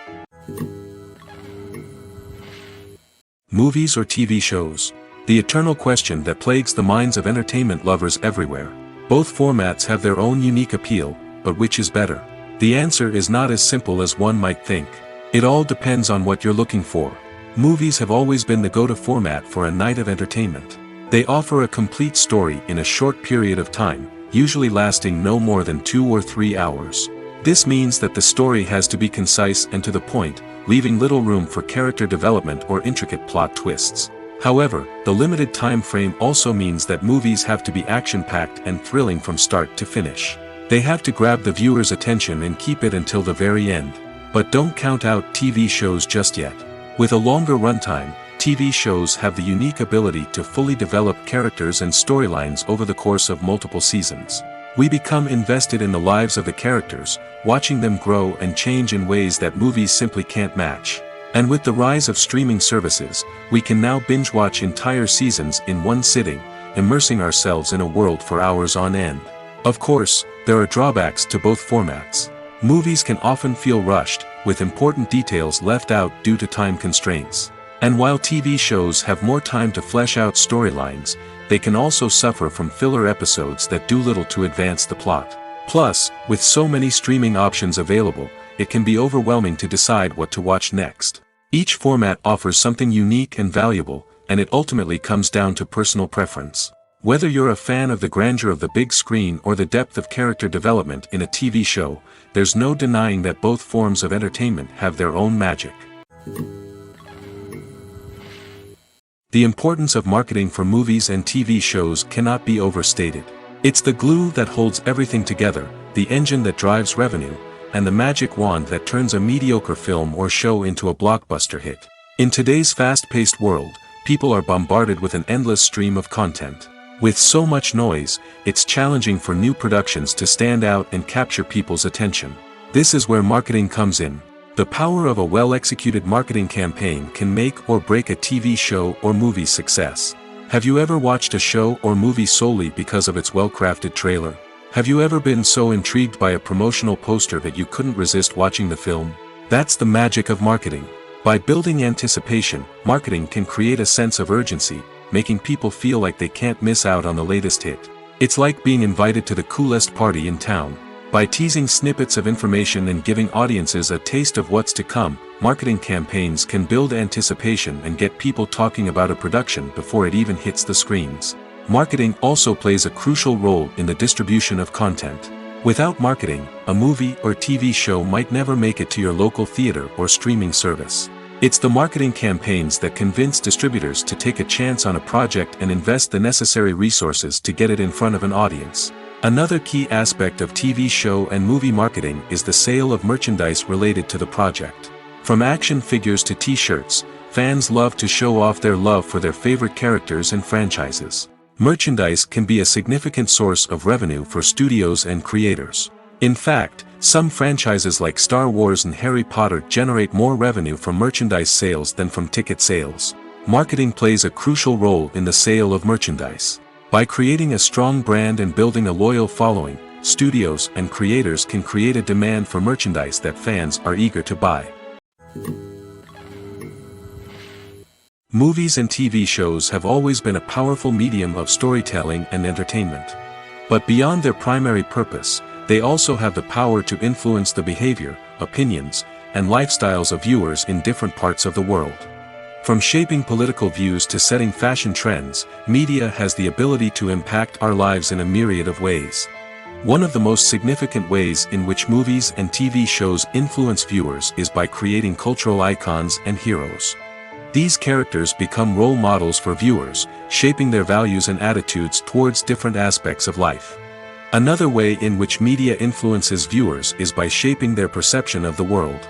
A: Movies or TV shows? The eternal question that plagues the minds of entertainment lovers everywhere. Both formats have their own unique appeal, but which is better? The answer is not as simple as one might think. It all depends on what you're looking for. Movies have always been the go-to format for a night of entertainment. They offer a complete story in a short period of time, usually lasting no more than 2 or 3 hours. This means that the story has to be concise and to the point, leaving little room for character development or intricate plot twists. However, the limited time frame also means that movies have to be action-packed and thrilling from start to finish. They have to grab the viewer's attention and keep it until the very end. But don't count out TV shows just yet. With a longer runtime, TV shows have the unique ability to fully develop characters and storylines over the course of multiple seasons. We become invested in the lives of the characters, watching them grow and change in ways that movies simply can't match. And with the rise of streaming services, we can now binge-watch entire seasons in one sitting, immersing ourselves in a world for hours on end. Of course, there are drawbacks to both formats. Movies can often feel rushed, with important details left out due to time constraints. And while TV shows have more time to flesh out storylines, they can also suffer from filler episodes that do little to advance the plot. Plus, with so many streaming options available, it can be overwhelming to decide what to watch next. Each format offers something unique and valuable, and it ultimately comes down to personal preference. Whether you're a fan of the grandeur of the big screen or the depth of character development in a TV show, there's no denying that both forms of entertainment have their own magic. The importance of marketing for movies and TV shows cannot be overstated. It's the glue that holds everything together, the engine that drives revenue, and the magic wand that turns a mediocre film or show into a blockbuster hit. In today's fast-paced world, people are bombarded with an endless stream of content. With so much noise, it's challenging for new productions to stand out and capture people's attention. This is where marketing comes in. The power of a well-executed marketing campaign can make or break a TV show or movie's success. Have you ever watched a show or movie solely because of its well-crafted trailer? Have you ever been so intrigued by a promotional poster that you couldn't resist watching the film? That's the magic of marketing. By building anticipation, marketing can create a sense of urgency, making people feel like they can't miss out on the latest hit. It's like being invited to the coolest party in town. By teasing snippets of information and giving audiences a taste of what's to come, marketing campaigns can build anticipation and get people talking about a production before it even hits the screens. Marketing also plays a crucial role in the distribution of content. Without marketing, a movie or TV show might never make it to your local theater or streaming service. It's the marketing campaigns that convince distributors to take a chance on a project and invest the necessary resources to get it in front of an audience. Another key aspect of TV show and movie marketing is the sale of merchandise related to the project. From action figures to t-shirts, fans love to show off their love for their favorite characters and franchises. Merchandise can be a significant source of revenue for studios and creators. In fact, some franchises like Star Wars and Harry Potter generate more revenue from merchandise sales than from ticket sales. Marketing plays a crucial role in the sale of merchandise. By creating a strong brand and building a loyal following, studios and creators can create a demand for merchandise that fans are eager to buy. Movies and TV shows have always been a powerful medium of storytelling and entertainment. But beyond their primary purpose, they also have the power to influence the behavior, opinions, and lifestyles of viewers in different parts of the world. From shaping political views to setting fashion trends, media has the ability to impact our lives in a myriad of ways. One of the most significant ways in which movies and TV shows influence viewers is by creating cultural icons and heroes. These characters become role models for viewers, shaping their values and attitudes towards different aspects of life. Another way in which media influences viewers is by shaping their perception of the world.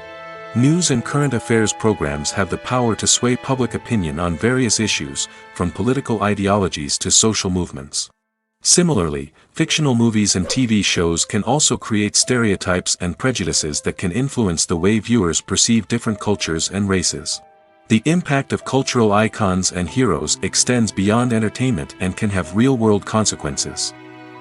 A: News and current affairs programs have the power to sway public opinion on various issues, from political ideologies to social movements. Similarly, fictional movies and TV shows can also create stereotypes and prejudices that can influence the way viewers perceive different cultures and races. The impact of cultural icons and heroes extends beyond entertainment and can have real-world consequences.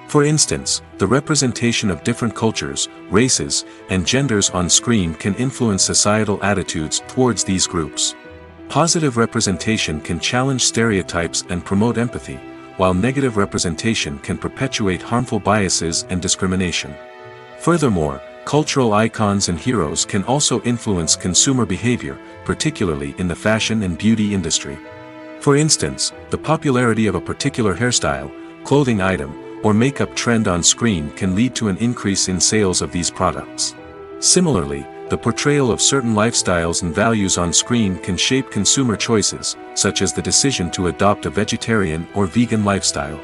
A: For instance, the representation of different cultures, races, and genders on screen can influence societal attitudes towards these groups. Positive representation can challenge stereotypes and promote empathy, while negative representation can perpetuate harmful biases and discrimination. Furthermore, cultural icons and heroes can also influence consumer behavior, particularly in the fashion and beauty industry. For instance, the popularity of a particular hairstyle, clothing item, or makeup trend on screen can lead to an increase in sales of these products. Similarly, the portrayal of certain lifestyles and values on screen can shape consumer choices, such as the decision to adopt a vegetarian or vegan lifestyle.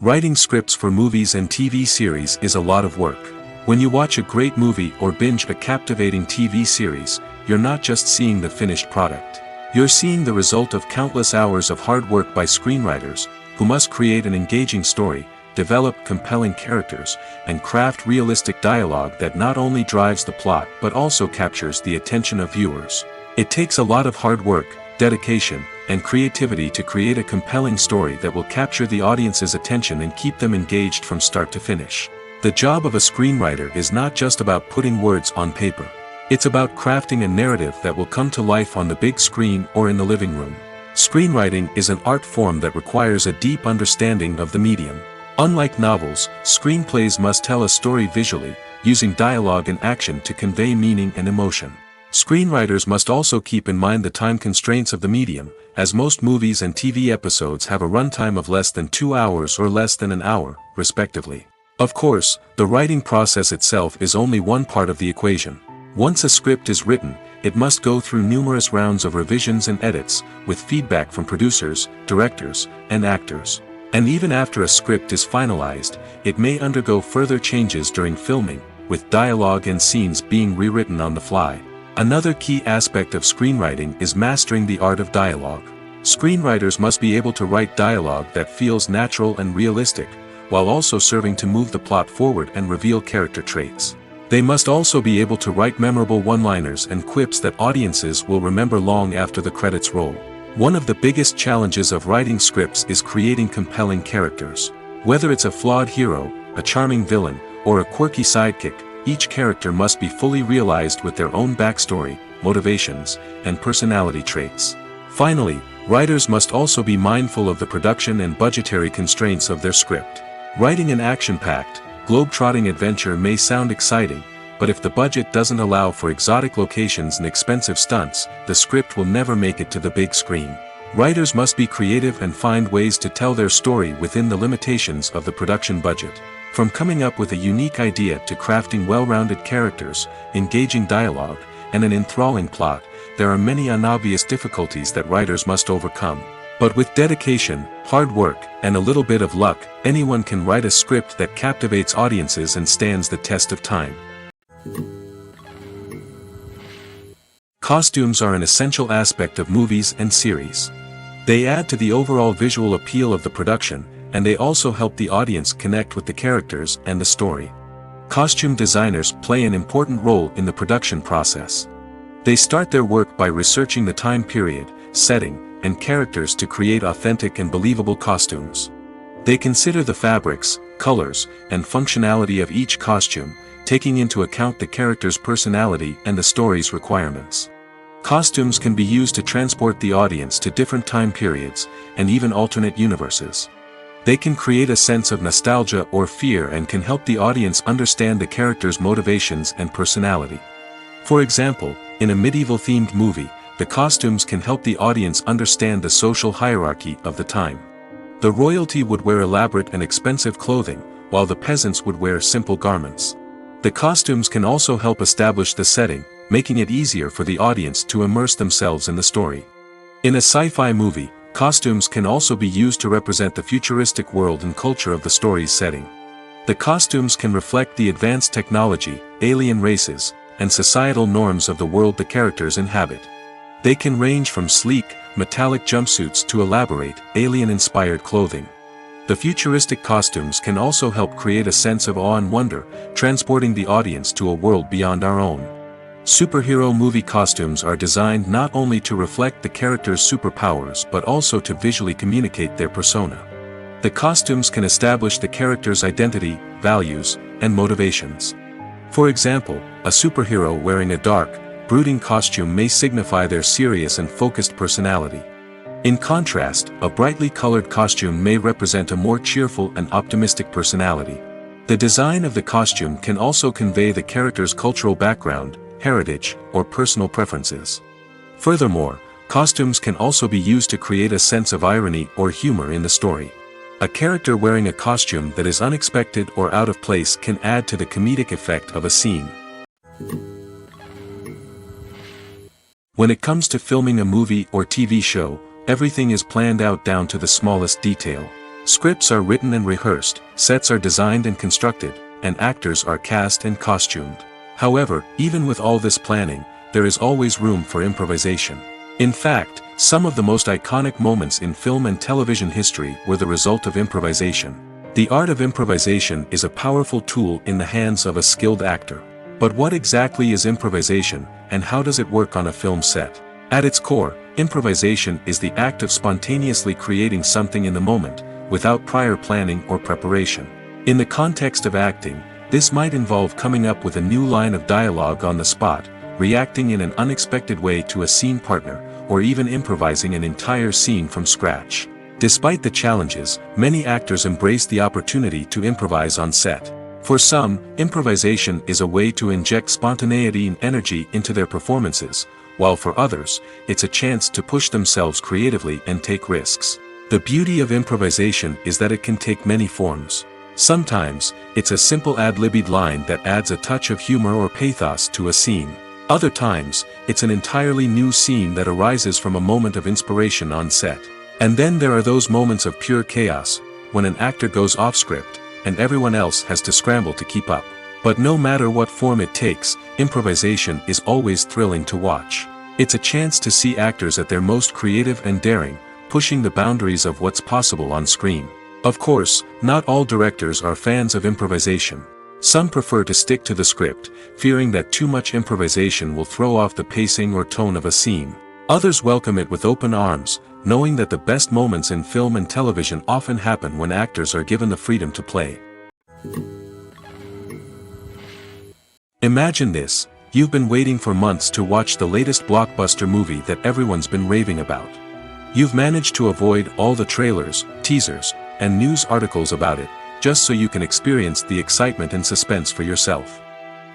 A: Writing scripts for movies and TV series is a lot of work. When you watch a great movie or binge a captivating TV series, you're not just seeing the finished product. You're seeing the result of countless hours of hard work by screenwriters, who must create an engaging story, develop compelling characters, and craft realistic dialogue that not only drives the plot but also captures the attention of viewers. It takes a lot of hard work, dedication, and creativity to create a compelling story that will capture the audience's attention and keep them engaged from start to finish. The job of a screenwriter is not just about putting words on paper. It's about crafting a narrative that will come to life on the big screen or in the living room. Screenwriting is an art form that requires a deep understanding of the medium. Unlike novels, screenplays must tell a story visually, using dialogue and action to convey meaning and emotion. Screenwriters must also keep in mind the time constraints of the medium, as most movies and TV episodes have a runtime of less than 2 hours or less than an hour, respectively. Of course, the writing process itself is only one part of the equation. Once a script is written, it must go through numerous rounds of revisions and edits, with feedback from producers, directors, and actors. And even after a script is finalized, it may undergo further changes during filming, with dialogue and scenes being rewritten on the fly. Another key aspect of screenwriting is mastering the art of dialogue. Screenwriters must be able to write dialogue that feels natural and realistic, while also serving to move the plot forward and reveal character traits. They must also be able to write memorable one-liners and quips that audiences will remember long after the credits roll. One of the biggest challenges of writing scripts is creating compelling characters. Whether it's a flawed hero, a charming villain, or a quirky sidekick, each character must be fully realized with their own backstory, motivations, and personality traits. Finally, writers must also be mindful of the production and budgetary constraints of their script. Writing an action-packed, globe-trotting adventure may sound exciting, but if the budget doesn't allow for exotic locations and expensive stunts, the script will never make it to the big screen. Writers must be creative and find ways to tell their story within the limitations of the production budget. From coming up with a unique idea to crafting well-rounded characters, engaging dialogue, and an enthralling plot, there are many unobvious difficulties that writers must overcome. But with dedication, hard work, and a little bit of luck, anyone can write a script that captivates audiences and stands the test of time. Costumes are an essential aspect of movies and series. They add to the overall visual appeal of the production, and they also help the audience connect with the characters and the story. Costume designers play an important role in the production process. They start their work by researching the time period, setting, and characters to create authentic and believable costumes. They consider the fabrics, colors, and functionality of each costume, taking into account the character's personality and the story's requirements. Costumes can be used to transport the audience to different time periods, and even alternate universes. They can create a sense of nostalgia or fear and can help the audience understand the character's motivations and personality. For example, in a medieval-themed movie, the costumes can help the audience understand the social hierarchy of the time. The royalty would wear elaborate and expensive clothing, while the peasants would wear simple garments. The costumes can also help establish the setting, making it easier for the audience to immerse themselves in the story. In a sci-fi movie, costumes can also be used to represent the futuristic world and culture of the story's setting. The costumes can reflect the advanced technology, alien races, and societal norms of the world the characters inhabit. They can range from sleek, metallic jumpsuits to elaborate, alien-inspired clothing. The futuristic costumes can also help create a sense of awe and wonder, transporting the audience to a world beyond our own. Superhero movie costumes are designed not only to reflect the character's superpowers but also to visually communicate their persona. The costumes can establish the character's identity, values, and motivations. For example, a superhero wearing a dark, brooding costume may signify their serious and focused personality. In contrast, a brightly colored costume may represent a more cheerful and optimistic personality. The design of the costume can also convey the character's cultural background, heritage, or personal preferences. Furthermore, costumes can also be used to create a sense of irony or humor in the story. A character wearing a costume that is unexpected or out of place can add to the comedic effect of a scene. When it comes to filming a movie or TV show, everything is planned out down to the smallest detail. Scripts are written and rehearsed, sets are designed and constructed, and actors are cast and costumed. However, even with all this planning, there is always room for improvisation. In fact, some of the most iconic moments in film and television history were the result of improvisation. The art of improvisation is a powerful tool in the hands of a skilled actor. But what exactly is improvisation, and how does it work on a film set? At its core, improvisation is the act of spontaneously creating something in the moment, without prior planning or preparation. In the context of acting, this might involve coming up with a new line of dialogue on the spot, reacting in an unexpected way to a scene partner, or even improvising an entire scene from scratch. Despite the challenges, many actors embrace the opportunity to improvise on set. For some, improvisation is a way to inject spontaneity and energy into their performances, while for others, it's a chance to push themselves creatively and take risks. The beauty of improvisation is that it can take many forms. Sometimes, it's a simple ad-libbed line that adds a touch of humor or pathos to a scene. Other times, it's an entirely new scene that arises from a moment of inspiration on set. And then there are those moments of pure chaos, when an actor goes off script, and everyone else has to scramble to keep up. But no matter what form it takes, improvisation is always thrilling to watch. It's a chance to see actors at their most creative and daring, pushing the boundaries of what's possible on screen. Of course, not all directors are fans of improvisation. Some prefer to stick to the script, fearing that too much improvisation will throw off the pacing or tone of a scene. Others welcome it with open arms, knowing that the best moments in film and television often happen when actors are given the freedom to play. Imagine this: you've been waiting for months to watch the latest blockbuster movie that everyone's been raving about. You've managed to avoid all the trailers, teasers, and news articles about it, just so you can experience the excitement and suspense for yourself.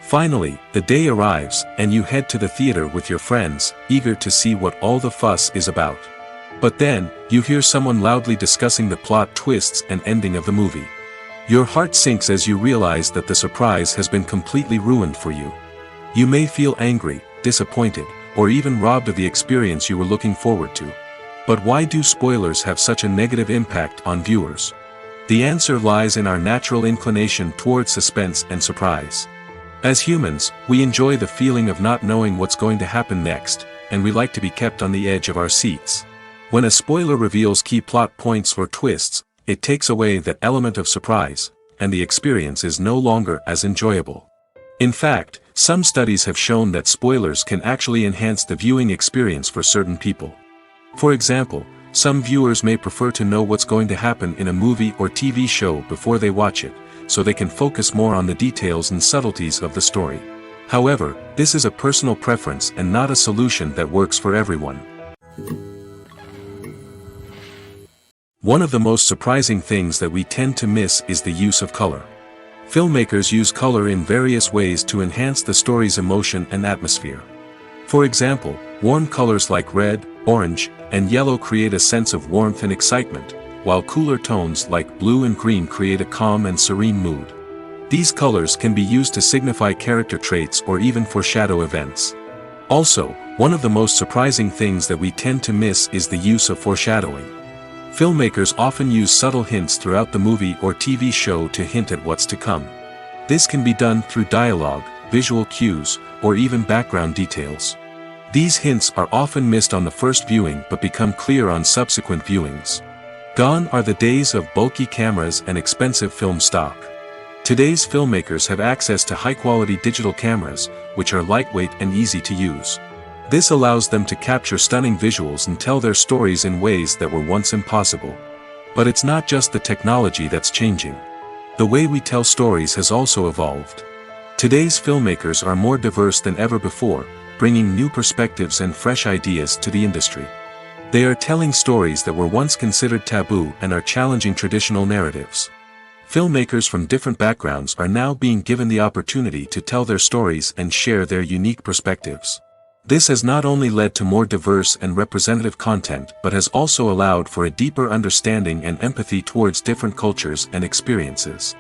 A: Finally, the day arrives, and you head to the theater with your friends, eager to see what all the fuss is about. But then, you hear someone loudly discussing the plot twists and ending of the movie. Your heart sinks as you realize that the surprise has been completely ruined for you. You may feel angry, disappointed, or even robbed of the experience you were looking forward to. But why do spoilers have such a negative impact on viewers? The answer lies in our natural inclination toward suspense and surprise. As humans, we enjoy the feeling of not knowing what's going to happen next, and we like to be kept on the edge of our seats. When a spoiler reveals key plot points or twists, it takes away that element of surprise, and the experience is no longer as enjoyable. In fact, some studies have shown that spoilers can actually enhance the viewing experience for certain people. For example, some viewers may prefer to know what's going to happen in a movie or TV show before they watch it, so they can focus more on the details and subtleties of the story. However, this is a personal preference and not a solution that works for everyone. One of the most surprising things that we tend to miss is the use of color. Filmmakers use color in various ways to enhance the story's emotion and atmosphere. For example, warm colors like red, orange, and yellow create a sense of warmth and excitement, while cooler tones like blue and green create a calm and serene mood. These colors can be used to signify character traits or even foreshadow events. Also, one of the most surprising things that we tend to miss is the use of foreshadowing. Filmmakers often use subtle hints throughout the movie or TV show to hint at what's to come. This can be done through dialogue, visual cues, or even background details. These hints are often missed on the first viewing but become clear on subsequent viewings. Gone are the days of bulky cameras and expensive film stock. Today's filmmakers have access to high-quality digital cameras, which are lightweight and easy to use. This allows them to capture stunning visuals and tell their stories in ways that were once impossible. But it's not just the technology that's changing. The way we tell stories has also evolved. Today's filmmakers are more diverse than ever before, bringing new perspectives and fresh ideas to the industry. They are telling stories that were once considered taboo and are challenging traditional narratives. Filmmakers from different backgrounds are now being given the opportunity to tell their stories and share their unique perspectives. This has not only led to more diverse and representative content but has also allowed for a deeper understanding and empathy towards different cultures and experiences.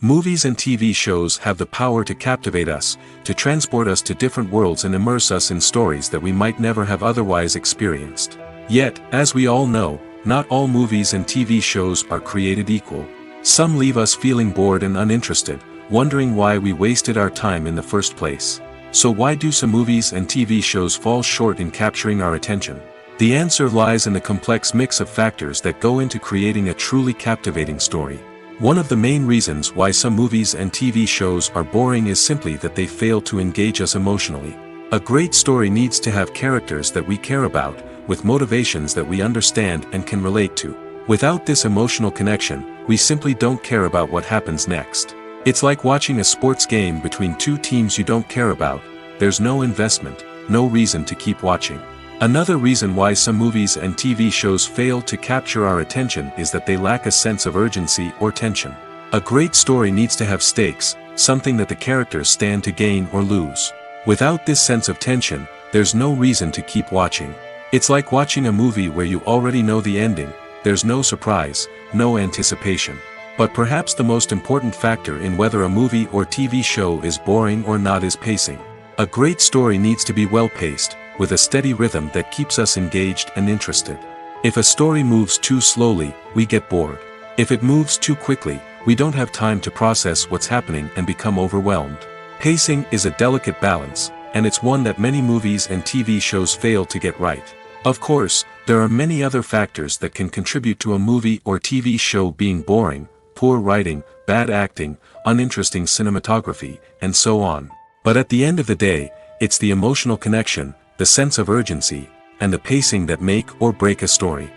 A: Movies and TV shows have the power to captivate us, to transport us to different worlds and immerse us in stories that we might never have otherwise experienced. Yet, as we all know, not all movies and TV shows are created equal. Some leave us feeling bored and uninterested, wondering why we wasted our time in the first place. So why do some movies and TV shows fall short in capturing our attention? The answer lies in the complex mix of factors that go into creating a truly captivating story. One of the main reasons why some movies and TV shows are boring is simply that they fail to engage us emotionally. A great story needs to have characters that we care about, with motivations that we understand and can relate to. Without this emotional connection, we simply don't care about what happens next. It's like watching a sports game between two teams you don't care about. There's no investment, no reason to keep watching. Another reason why some movies and TV shows fail to capture our attention is that they lack a sense of urgency or tension. A great story needs to have stakes, something that the characters stand to gain or lose. Without this sense of tension, there's no reason to keep watching. It's like watching a movie where you already know the ending. There's no surprise, no anticipation. But perhaps the most important factor in whether a movie or TV show is boring or not is pacing. A great story needs to be well-paced, with a steady rhythm that keeps us engaged and interested. If a story moves too slowly, we get bored. If it moves too quickly, we don't have time to process what's happening and become overwhelmed. Pacing is a delicate balance, and it's one that many movies and TV shows fail to get right. Of course, there are many other factors that can contribute to a movie or TV show being boring: poor writing, bad acting, uninteresting cinematography, and so on. But at the end of the day, it's the emotional connection, the sense of urgency, and the pacing that make or break a story.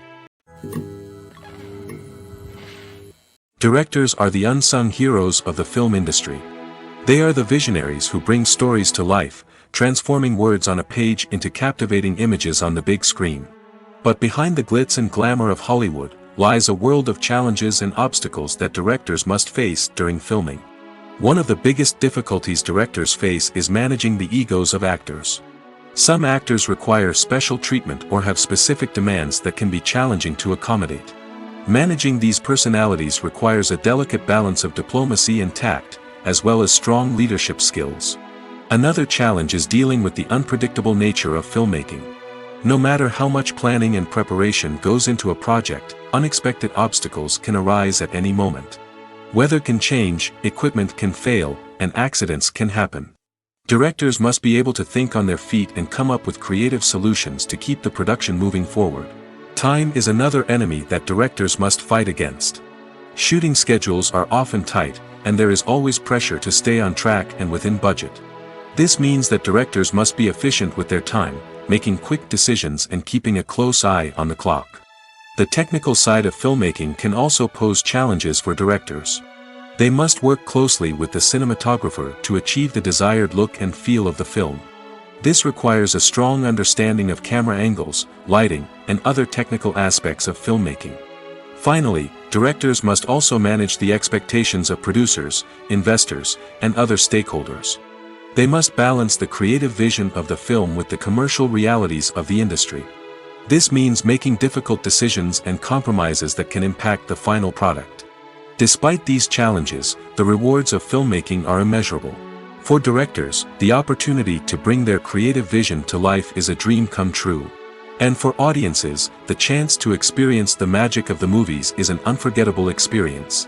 A: Directors are the unsung heroes of the film industry. They are the visionaries who bring stories to life, transforming words on a page into captivating images on the big screen. But behind the glitz and glamour of Hollywood lies a world of challenges and obstacles that directors must face during filming. One of the biggest difficulties directors face is managing the egos of actors. Some actors require special treatment or have specific demands that can be challenging to accommodate. Managing these personalities requires a delicate balance of diplomacy and tact, as well as strong leadership skills. Another challenge is dealing with the unpredictable nature of filmmaking. No matter how much planning and preparation goes into a project, unexpected obstacles can arise at any moment. Weather can change, equipment can fail, and accidents can happen. Directors must be able to think on their feet and come up with creative solutions to keep the production moving forward. Time is another enemy that directors must fight against. Shooting schedules are often tight, and there is always pressure to stay on track and within budget. This means that directors must be efficient with their time, making quick decisions and keeping a close eye on the clock. The technical side of filmmaking can also pose challenges for directors. They must work closely with the cinematographer to achieve the desired look and feel of the film. This requires a strong understanding of camera angles, lighting, and other technical aspects of filmmaking. Finally, directors must also manage the expectations of producers, investors, and other stakeholders. They must balance the creative vision of the film with the commercial realities of the industry. This means making difficult decisions and compromises that can impact the final product. Despite these challenges, the rewards of filmmaking are immeasurable. For directors, the opportunity to bring their creative vision to life is a dream come true. And for audiences, the chance to experience the magic of the movies is an unforgettable experience.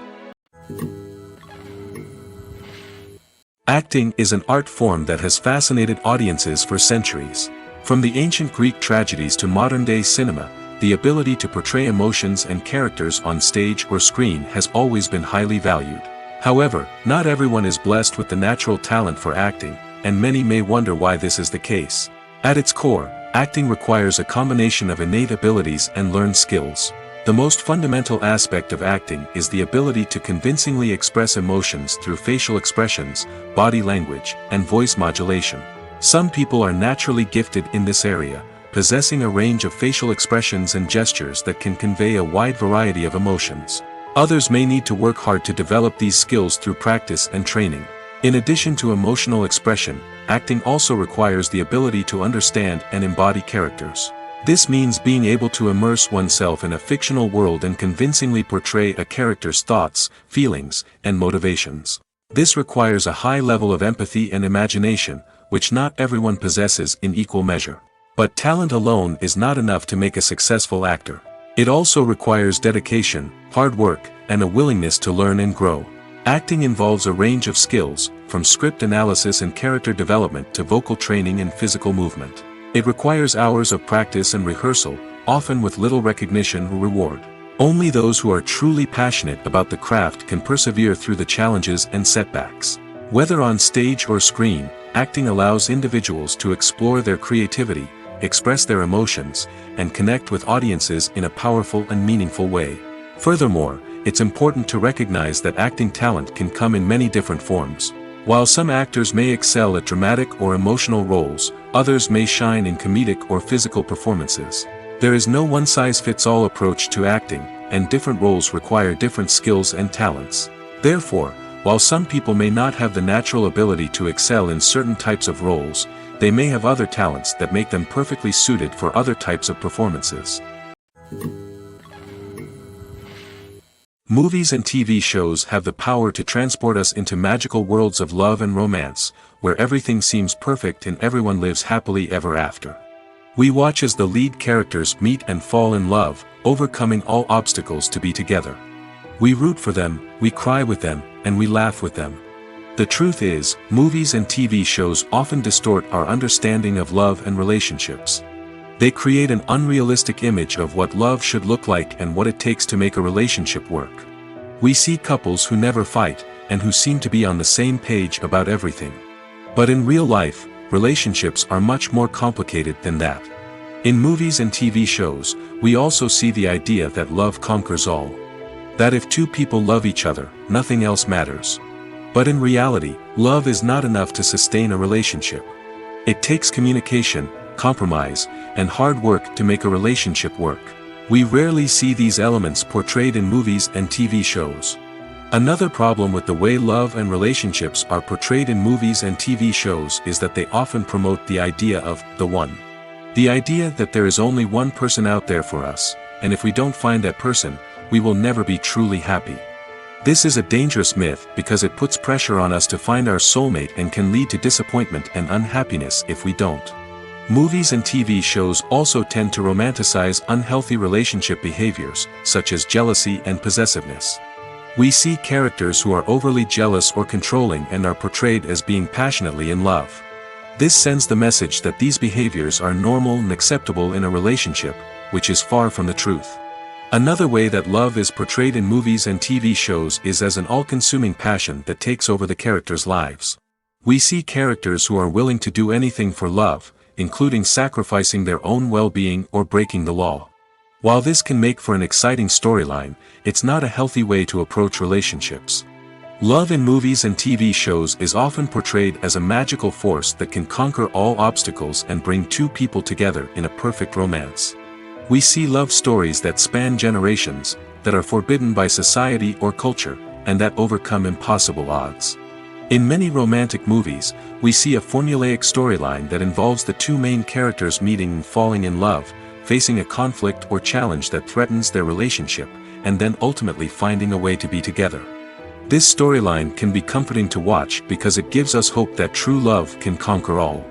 A: Acting is an art form that has fascinated audiences for centuries. From the ancient Greek tragedies to modern-day cinema, the ability to portray emotions and characters on stage or screen has always been highly valued. However, not everyone is blessed with the natural talent for acting, and many may wonder why this is the case. At its core, acting requires a combination of innate abilities and learned skills. The most fundamental aspect of acting is the ability to convincingly express emotions through facial expressions, body language, and voice modulation. Some people are naturally gifted in this area, possessing a range of facial expressions and gestures that can convey a wide variety of emotions. Others may need to work hard to develop these skills through practice and training. In addition to emotional expression, acting also requires the ability to understand and embody characters. This means being able to immerse oneself in a fictional world and convincingly portray a character's thoughts, feelings, and motivations. This requires a high level of empathy and imagination, which not everyone possesses in equal measure. But talent alone is not enough to make a successful actor. It also requires dedication, hard work, and a willingness to learn and grow. Acting involves a range of skills, from script analysis and character development to vocal training and physical movement. It requires hours of practice and rehearsal, often with little recognition or reward. Only those who are truly passionate about the craft can persevere through the challenges and setbacks. Whether on stage or screen, acting allows individuals to explore their creativity, express their emotions, and connect with audiences in a powerful and meaningful way. Furthermore, it's important to recognize that acting talent can come in many different forms. While some actors may excel at dramatic or emotional roles, others may shine in comedic or physical performances. There is no one-size-fits-all approach to acting, and different roles require different skills and talents. Therefore, while some people may not have the natural ability to excel in certain types of roles, they may have other talents that make them perfectly suited for other types of performances. Movies and TV shows have the power to transport us into magical worlds of love and romance, where everything seems perfect and everyone lives happily ever after. We watch as the lead characters meet and fall in love, overcoming all obstacles to be together. We root for them, we cry with them, and we laugh with them. The truth is, movies and TV shows often distort our understanding of love and relationships. They create an unrealistic image of what love should look like and what it takes to make a relationship work. We see couples who never fight, and who seem to be on the same page about everything. But in real life, relationships are much more complicated than that. In movies and TV shows, we also see the idea that love conquers all. That if two people love each other, nothing else matters. But in reality, love is not enough to sustain a relationship. It takes communication, compromise, and hard work to make a relationship work. We rarely see these elements portrayed in movies and TV shows. Another problem with the way love and relationships are portrayed in movies and TV shows is that they often promote the idea of the one. The idea that there is only one person out there for us, and if we don't find that person, we will never be truly happy. This is a dangerous myth because it puts pressure on us to find our soulmate and can lead to disappointment and unhappiness if we don't. Movies and TV shows also tend to romanticize unhealthy relationship behaviors, such as jealousy and possessiveness. We see characters who are overly jealous or controlling and are portrayed as being passionately in love. This sends the message that these behaviors are normal and acceptable in a relationship, which is far from the truth. Another way that love is portrayed in movies and TV shows is as an all-consuming passion that takes over the characters' lives. We see characters who are willing to do anything for love, including sacrificing their own well-being or breaking the law. While this can make for an exciting storyline, it's not a healthy way to approach relationships. Love in movies and TV shows is often portrayed as a magical force that can conquer all obstacles and bring two people together in a perfect romance. We see love stories that span generations, that are forbidden by society or culture, and that overcome impossible odds. In many romantic movies, we see a formulaic storyline that involves the two main characters meeting and falling in love, facing a conflict or challenge that threatens their relationship, and then ultimately finding a way to be together. This storyline can be comforting to watch because it gives us hope that true love can conquer all.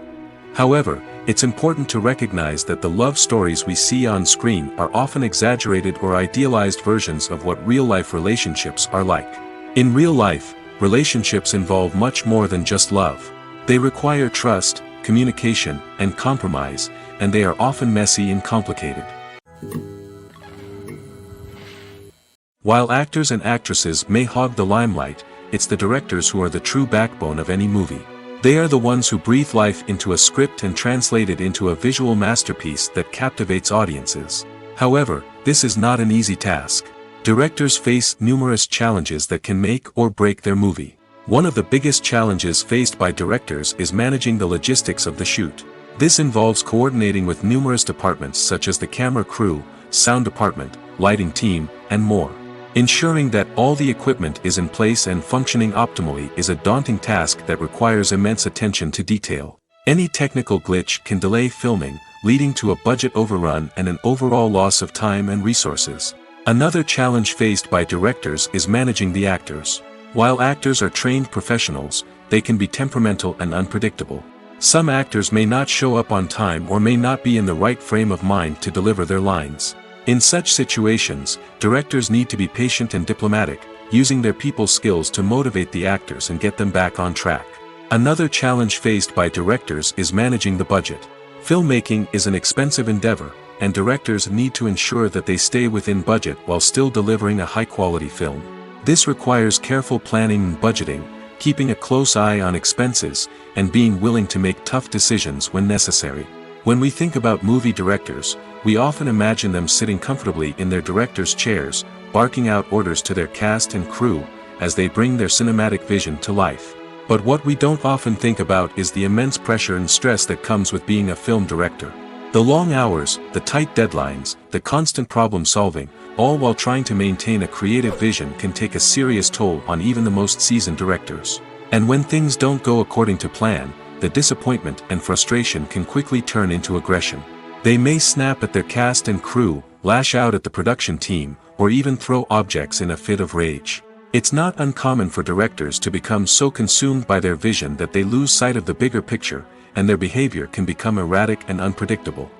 A: However, it's important to recognize that the love stories we see on screen are often exaggerated or idealized versions of what real-life relationships are like. In real life, relationships involve much more than just love. They require trust, communication, and compromise, and they are often messy and complicated. While actors and actresses may hog the limelight, it's the directors who are the true backbone of any movie. They are the ones who breathe life into a script and translate it into a visual masterpiece that captivates audiences. However, this is not an easy task. Directors face numerous challenges that can make or break their movie. One of the biggest challenges faced by directors is managing the logistics of the shoot. This involves coordinating with numerous departments such as the camera crew, sound department, lighting team, and more. Ensuring that all the equipment is in place and functioning optimally is a daunting task that requires immense attention to detail. Any technical glitch can delay filming, leading to a budget overrun and an overall loss of time and resources. Another challenge faced by directors is managing the actors. While actors are trained professionals, they can be temperamental and unpredictable. Some actors may not show up on time or may not be in the right frame of mind to deliver their lines. In such situations, directors need to be patient and diplomatic, using their people skills to motivate the actors and get them back on track. Another challenge faced by directors is managing the budget. Filmmaking is an expensive endeavor, and directors need to ensure that they stay within budget while still delivering a high-quality film. This requires careful planning and budgeting, keeping a close eye on expenses, and being willing to make tough decisions when necessary. When we think about movie directors, we often imagine them sitting comfortably in their director's chairs, barking out orders to their cast and crew, as they bring their cinematic vision to life. But what we don't often think about is the immense pressure and stress that comes with being a film director. The long hours, the tight deadlines, the constant problem-solving, all while trying to maintain a creative vision can take a serious toll on even the most seasoned directors. And when things don't go according to plan, the disappointment and frustration can quickly turn into aggression. They may snap at their cast and crew, lash out at the production team, or even throw objects in a fit of rage. It's not uncommon for directors to become so consumed by their vision that they lose sight of the bigger picture, and their behavior can become erratic and unpredictable.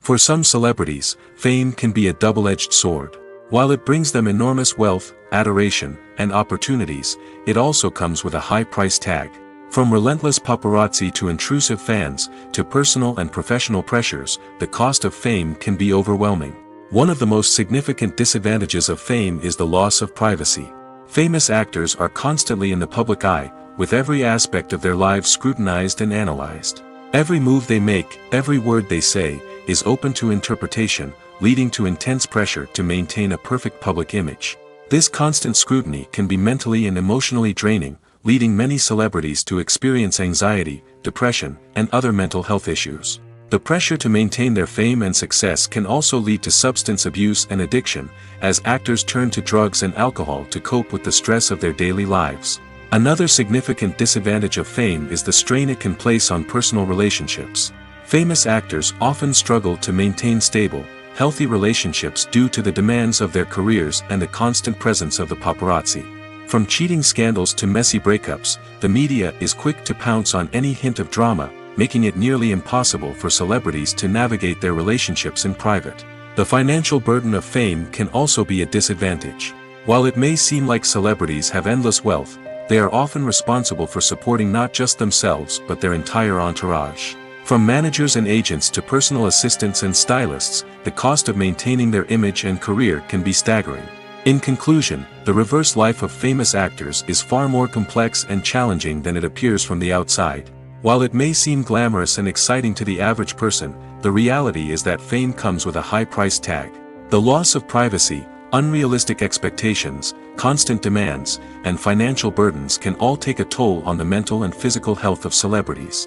A: For some celebrities, fame can be a double-edged sword. While it brings them enormous wealth, adoration, and opportunities, it also comes with a high price tag. From relentless paparazzi to intrusive fans, to personal and professional pressures, the cost of fame can be overwhelming. One of the most significant disadvantages of fame is the loss of privacy. Famous actors are constantly in the public eye, with every aspect of their lives scrutinized and analyzed. Every move they make, every word they say, is open to interpretation, leading to intense pressure to maintain a perfect public image. This constant scrutiny can be mentally and emotionally draining, leading many celebrities to experience anxiety, depression, and other mental health issues. The pressure to maintain their fame and success can also lead to substance abuse and addiction, as actors turn to drugs and alcohol to cope with the stress of their daily lives. Another significant disadvantage of fame is the strain it can place on personal relationships. Famous actors often struggle to maintain stable, healthy relationships due to the demands of their careers and the constant presence of the paparazzi. From cheating scandals to messy breakups, the media is quick to pounce on any hint of drama, making it nearly impossible for celebrities to navigate their relationships in private. The financial burden of fame can also be a disadvantage. While it may seem like celebrities have endless wealth, they are often responsible for supporting not just themselves but their entire entourage. From managers and agents to personal assistants and stylists, the cost of maintaining their image and career can be staggering. In conclusion, the reverse life of famous actors is far more complex and challenging than it appears from the outside. While it may seem glamorous and exciting to the average person, the reality is that fame comes with a high price tag. The loss of privacy, unrealistic expectations, constant demands, and financial burdens can all take a toll on the mental and physical health of celebrities.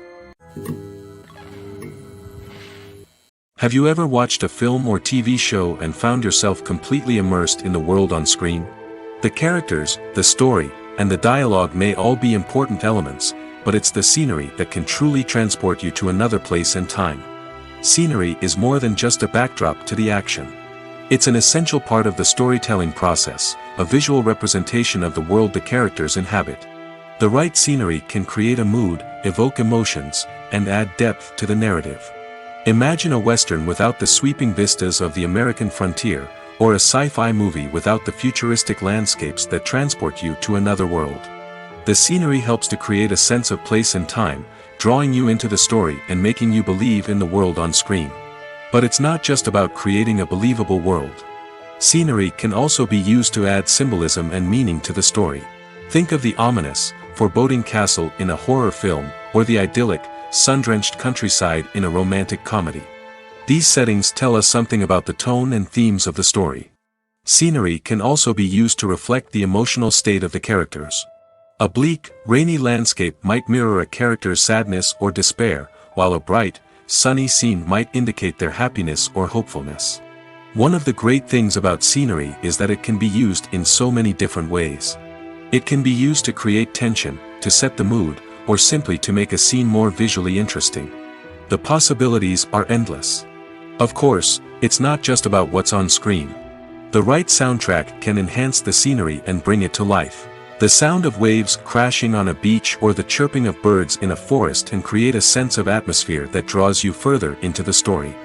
A: Have you ever watched a film or TV show and found yourself completely immersed in the world on screen? The characters, the story, and the dialogue may all be important elements, but it's the scenery that can truly transport you to another place and time. Scenery is more than just a backdrop to the action. It's an essential part of the storytelling process, a visual representation of the world the characters inhabit. The right scenery can create a mood, evoke emotions, and add depth to the narrative. Imagine a Western without the sweeping vistas of the American frontier, or a sci-fi movie without the futuristic landscapes that transport you to another world. The scenery helps to create a sense of place and time, drawing you into the story and making you believe in the world on screen. But it's not just about creating a believable world. Scenery can also be used to add symbolism and meaning to the story. Think of the ominous, foreboding castle in a horror film, or the idyllic, sun-drenched countryside in a romantic comedy. These settings tell us something about the tone and themes of the story. Scenery can also be used to reflect the emotional state of the characters. A bleak, rainy landscape might mirror a character's sadness or despair, while a bright, sunny scene might indicate their happiness or hopefulness. One of the great things about scenery is that it can be used in so many different ways. It can be used to create tension, to set the mood, or simply to make a scene more visually interesting. The possibilities are endless. Of course, it's not just about what's on screen. The right soundtrack can enhance the scenery and bring it to life. The sound of waves crashing on a beach or the chirping of birds in a forest can create a sense of atmosphere that draws you further into the story.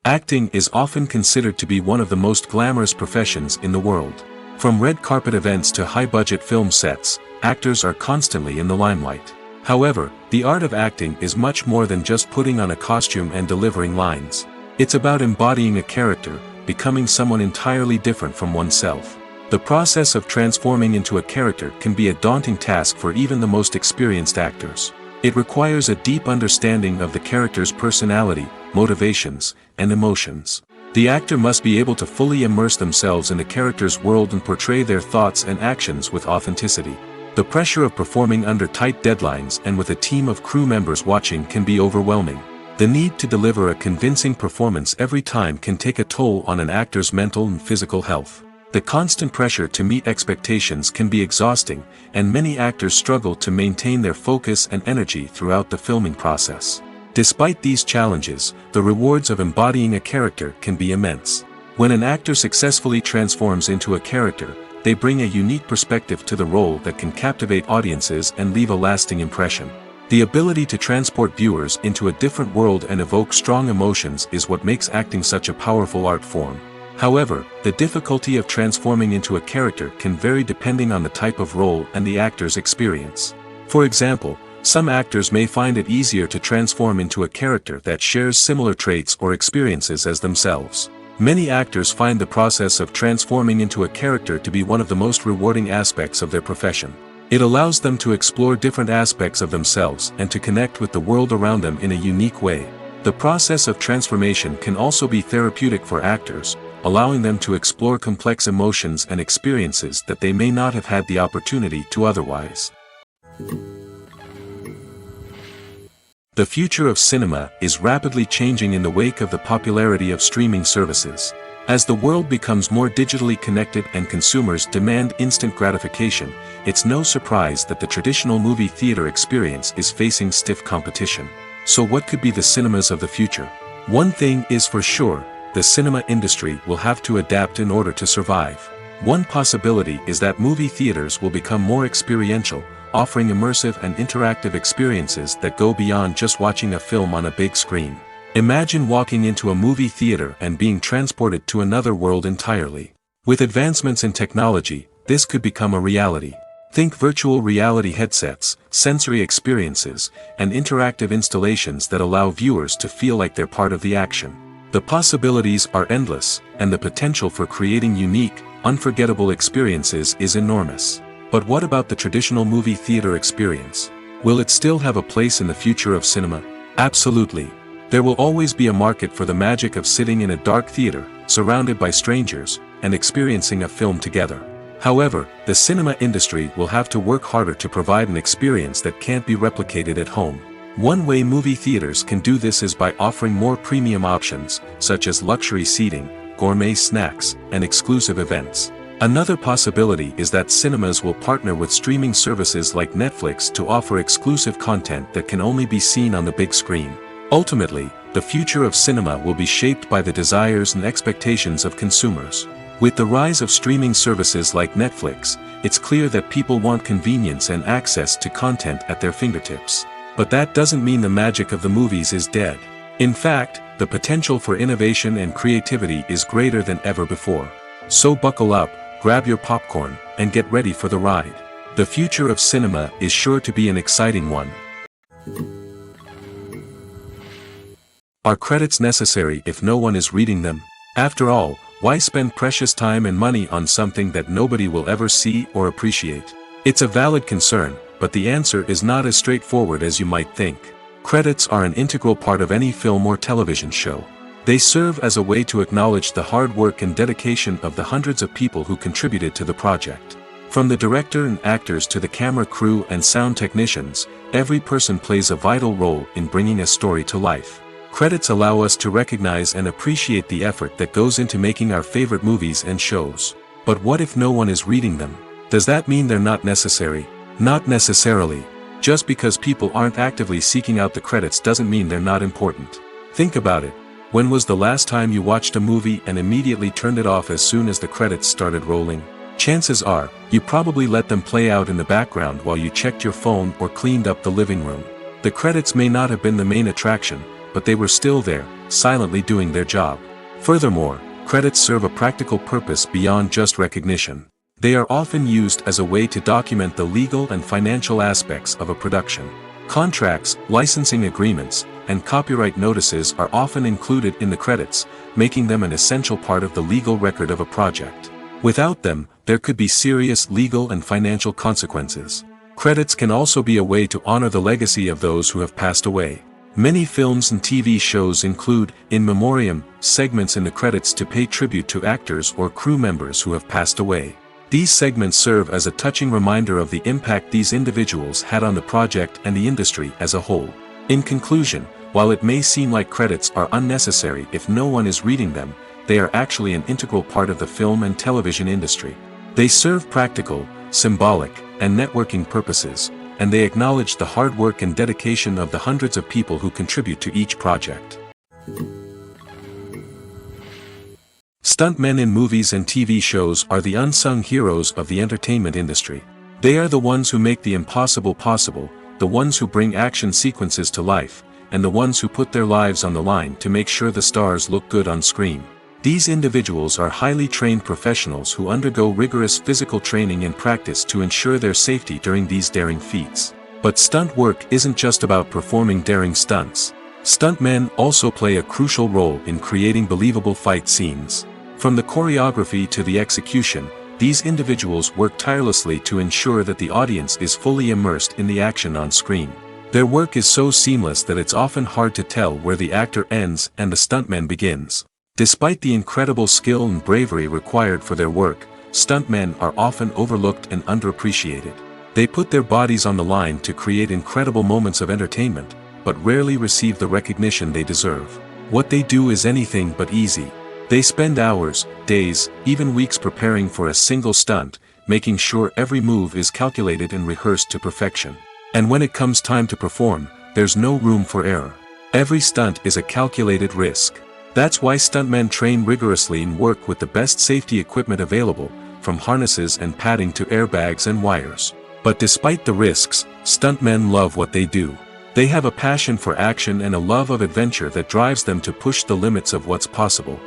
A: Acting is often considered to be one of the most glamorous professions in the world. From red carpet events to high-budget film sets, actors are constantly in the limelight. However, the art of acting is much more than just putting on a costume and delivering lines. It's about embodying a character, becoming someone entirely different from oneself. The process of transforming into a character can be a daunting task for even the most experienced actors. It requires a deep understanding of the character's personality, motivations, and emotions. The actor must be able to fully immerse themselves in the character's world and portray their thoughts and actions with authenticity. The pressure of performing under tight deadlines and with a team of crew members watching can be overwhelming. The need to deliver a convincing performance every time can take a toll on an actor's mental and physical health. The constant pressure to meet expectations can be exhausting, and many actors struggle to maintain their focus and energy throughout the filming process. Despite these challenges, the rewards of embodying a character can be immense. When an actor successfully transforms into a character, they bring a unique perspective to the role that can captivate audiences and leave a lasting impression. The ability to transport viewers into a different world and evoke strong emotions is what makes acting such a powerful art form. However, the difficulty of transforming into a character can vary depending on the type of role and the actor's experience. For example, some actors may find it easier to transform into a character that shares similar traits or experiences as themselves. Many actors find the process of transforming into a character to be one of the most rewarding aspects of their profession. It allows them to explore different aspects of themselves and to connect with the world around them in a unique way. The process of transformation can also be therapeutic for actors, allowing them to explore complex emotions and experiences that they may not have had the opportunity to otherwise. The future of cinema is rapidly changing in the wake of the popularity of streaming services. As the world becomes more digitally connected and consumers demand instant gratification, it's no surprise that the traditional movie theater experience is facing stiff competition. So what could be the cinemas of the future? One thing is for sure, the cinema industry will have to adapt in order to survive. One possibility is that movie theaters will become more experiential, offering immersive and interactive experiences that go beyond just watching a film on a big screen. Imagine walking into a movie theater and being transported to another world entirely. With advancements in technology, this could become a reality. Think virtual reality headsets, sensory experiences, and interactive installations that allow viewers to feel like they're part of the action. The possibilities are endless, and the potential for creating unique, unforgettable experiences is enormous. But what about the traditional movie theater experience? Will it still have a place in the future of cinema? Absolutely. There will always be a market for the magic of sitting in a dark theater, surrounded by strangers, and experiencing a film together. However, the cinema industry will have to work harder to provide an experience that can't be replicated at home. One way movie theaters can do this is by offering more premium options, such as luxury seating, gourmet snacks, and exclusive events. Another possibility is that cinemas will partner with streaming services like Netflix to offer exclusive content that can only be seen on the big screen. Ultimately, the future of cinema will be shaped by the desires and expectations of consumers. With the rise of streaming services like Netflix, it's clear that people want convenience and access to content at their fingertips. But that doesn't mean the magic of the movies is dead. In fact, the potential for innovation and creativity is greater than ever before. So buckle up, grab your popcorn, and get ready for the ride. The future of cinema is sure to be an exciting one. Are credits necessary if no one is reading them? After all, why spend precious time and money on something that nobody will ever see or appreciate? It's a valid concern, but the answer is not as straightforward as you might think. Credits are an integral part of any film or television show. They serve as a way to acknowledge the hard work and dedication of the hundreds of people who contributed to the project. From the director and actors to the camera crew and sound technicians, every person plays a vital role in bringing a story to life. Credits allow us to recognize and appreciate the effort that goes into making our favorite movies and shows. But what if no one is reading them? Does that mean they're not necessary? Not necessarily. Just because people aren't actively seeking out the credits doesn't mean they're not important. Think about it. When was the last time you watched a movie and immediately turned it off as soon as the credits started rolling? Chances are, you probably let them play out in the background while you checked your phone or cleaned up the living room. The credits may not have been the main attraction, but they were still there, silently doing their job. Furthermore, credits serve a practical purpose beyond just recognition. They are often used as a way to document the legal and financial aspects of a production. Contracts, licensing agreements, and copyright notices are often included in the credits, making them an essential part of the legal record of a project. Without them, there could be serious legal and financial consequences. Credits can also be a way to honor the legacy of those who have passed away. Many films and TV shows include, in memoriam, segments in the credits to pay tribute to actors or crew members who have passed away. These segments serve as a touching reminder of the impact these individuals had on the project and the industry as a whole. In conclusion, while it may seem like credits are unnecessary if no one is reading them, they are actually an integral part of the film and television industry. They serve practical, symbolic, and networking purposes, and they acknowledge the hard work and dedication of the hundreds of people who contribute to each project. Stuntmen in movies and TV shows are the unsung heroes of the entertainment industry. They are the ones who make the impossible possible, the ones who bring action sequences to life, and the ones who put their lives on the line to make sure the stars look good on screen. These individuals are highly trained professionals who undergo rigorous physical training and practice to ensure their safety during these daring feats. But stunt work isn't just about performing daring stunts. Stuntmen also play a crucial role in creating believable fight scenes. From the choreography to the execution, these individuals work tirelessly to ensure that the audience is fully immersed in the action on screen. Their work is so seamless that it's often hard to tell where the actor ends and the stuntman begins. Despite the incredible skill and bravery required for their work, stuntmen are often overlooked and underappreciated. They put their bodies on the line to create incredible moments of entertainment, but rarely receive the recognition they deserve. What they do is anything but easy. They spend hours, days, even weeks preparing for a single stunt, making sure every move is calculated and rehearsed to perfection. And when it comes time to perform, there's no room for error. Every stunt is a calculated risk. That's why stuntmen train rigorously and work with the best safety equipment available, from harnesses and padding to airbags and wires. But despite the risks, stuntmen love what they do. They have a passion for action and a love of adventure that drives them to push the limits of what's possible.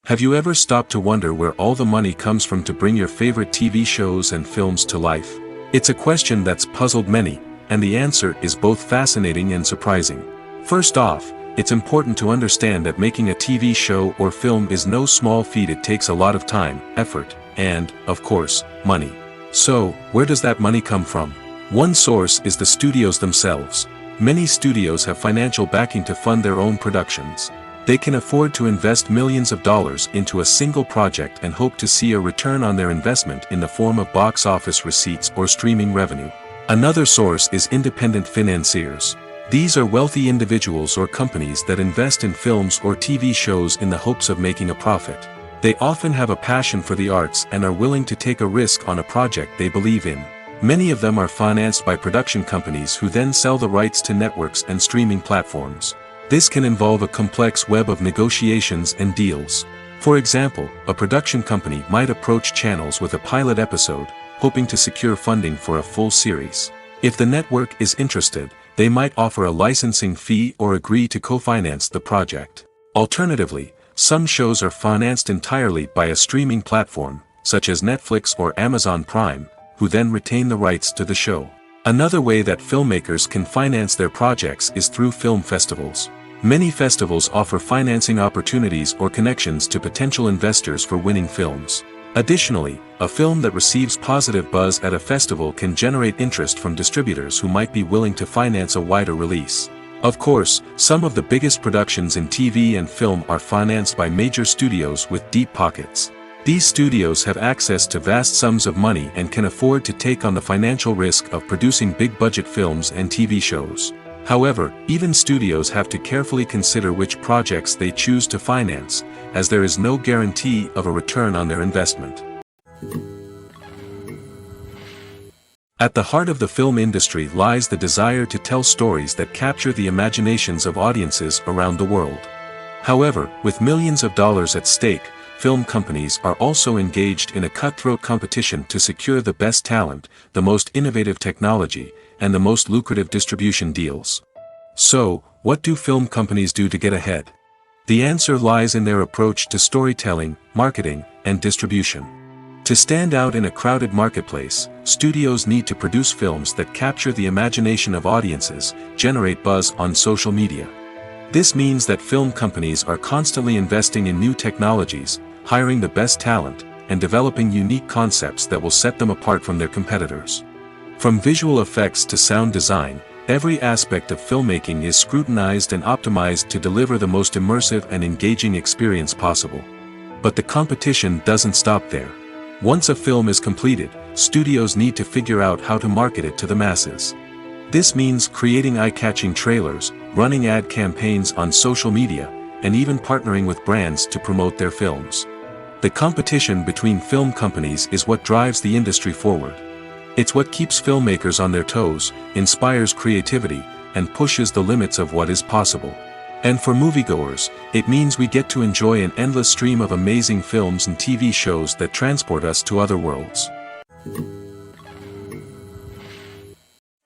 A: Have you ever stopped to wonder where all the money comes from to bring your favorite TV shows and films to life? It's a question that's puzzled many, and the answer is both fascinating and surprising. First off, it's important to understand that making a TV show or film is no small feat. It takes a lot of time, effort, and, of course, money. So, where does that money come from? One source is the studios themselves. Many studios have financial backing to fund their own productions. They can afford to invest millions of dollars into a single project and hope to see a return on their investment in the form of box office receipts or streaming revenue. Another source is independent financiers. These are wealthy individuals or companies that invest in films or TV shows in the hopes of making a profit. They often have a passion for the arts and are willing to take a risk on a project they believe in. Many of them are financed by production companies who then sell the rights to networks and streaming platforms. This can involve a complex web of negotiations and deals. For example, a production company might approach channels with a pilot episode, hoping to secure funding for a full series. If the network is interested, they might offer a licensing fee or agree to co-finance the project. Alternatively, some shows are financed entirely by a streaming platform, such as Netflix or Amazon Prime, who then retain the rights to the show. Another way that filmmakers can finance their projects is through film festivals. Many festivals offer financing opportunities or connections to potential investors for winning films. Additionally, a film that receives positive buzz at a festival can generate interest from distributors who might be willing to finance a wider release. Of course, some of the biggest productions in TV and film are financed by major studios with deep pockets. These studios have access to vast sums of money and can afford to take on the financial risk of producing big-budget films and TV shows. However, even studios have to carefully consider which projects they choose to finance, as there is no guarantee of a return on their investment. At the heart of the film industry lies the desire to tell stories that capture the imaginations of audiences around the world. However, with millions of dollars at stake, film companies are also engaged in a cutthroat competition to secure the best talent, the most innovative technology, and the most lucrative distribution deals. So, what do film companies do to get ahead? The answer lies in their approach to storytelling, marketing, and distribution. To stand out in a crowded marketplace, studios need to produce films that capture the imagination of audiences, generate buzz on social media. This means that film companies are constantly investing in new technologies, hiring the best talent, and developing unique concepts that will set them apart from their competitors. From visual effects to sound design, every aspect of filmmaking is scrutinized and optimized to deliver the most immersive and engaging experience possible. But the competition doesn't stop there. Once a film is completed, studios need to figure out how to market it to the masses. This means creating eye-catching trailers, running ad campaigns on social media, and even partnering with brands to promote their films. The competition between film companies is what drives the industry forward. It's what keeps filmmakers on their toes, inspires creativity, and pushes the limits of what is possible. And for moviegoers, it means we get to enjoy an endless stream of amazing films and TV shows that transport us to other worlds.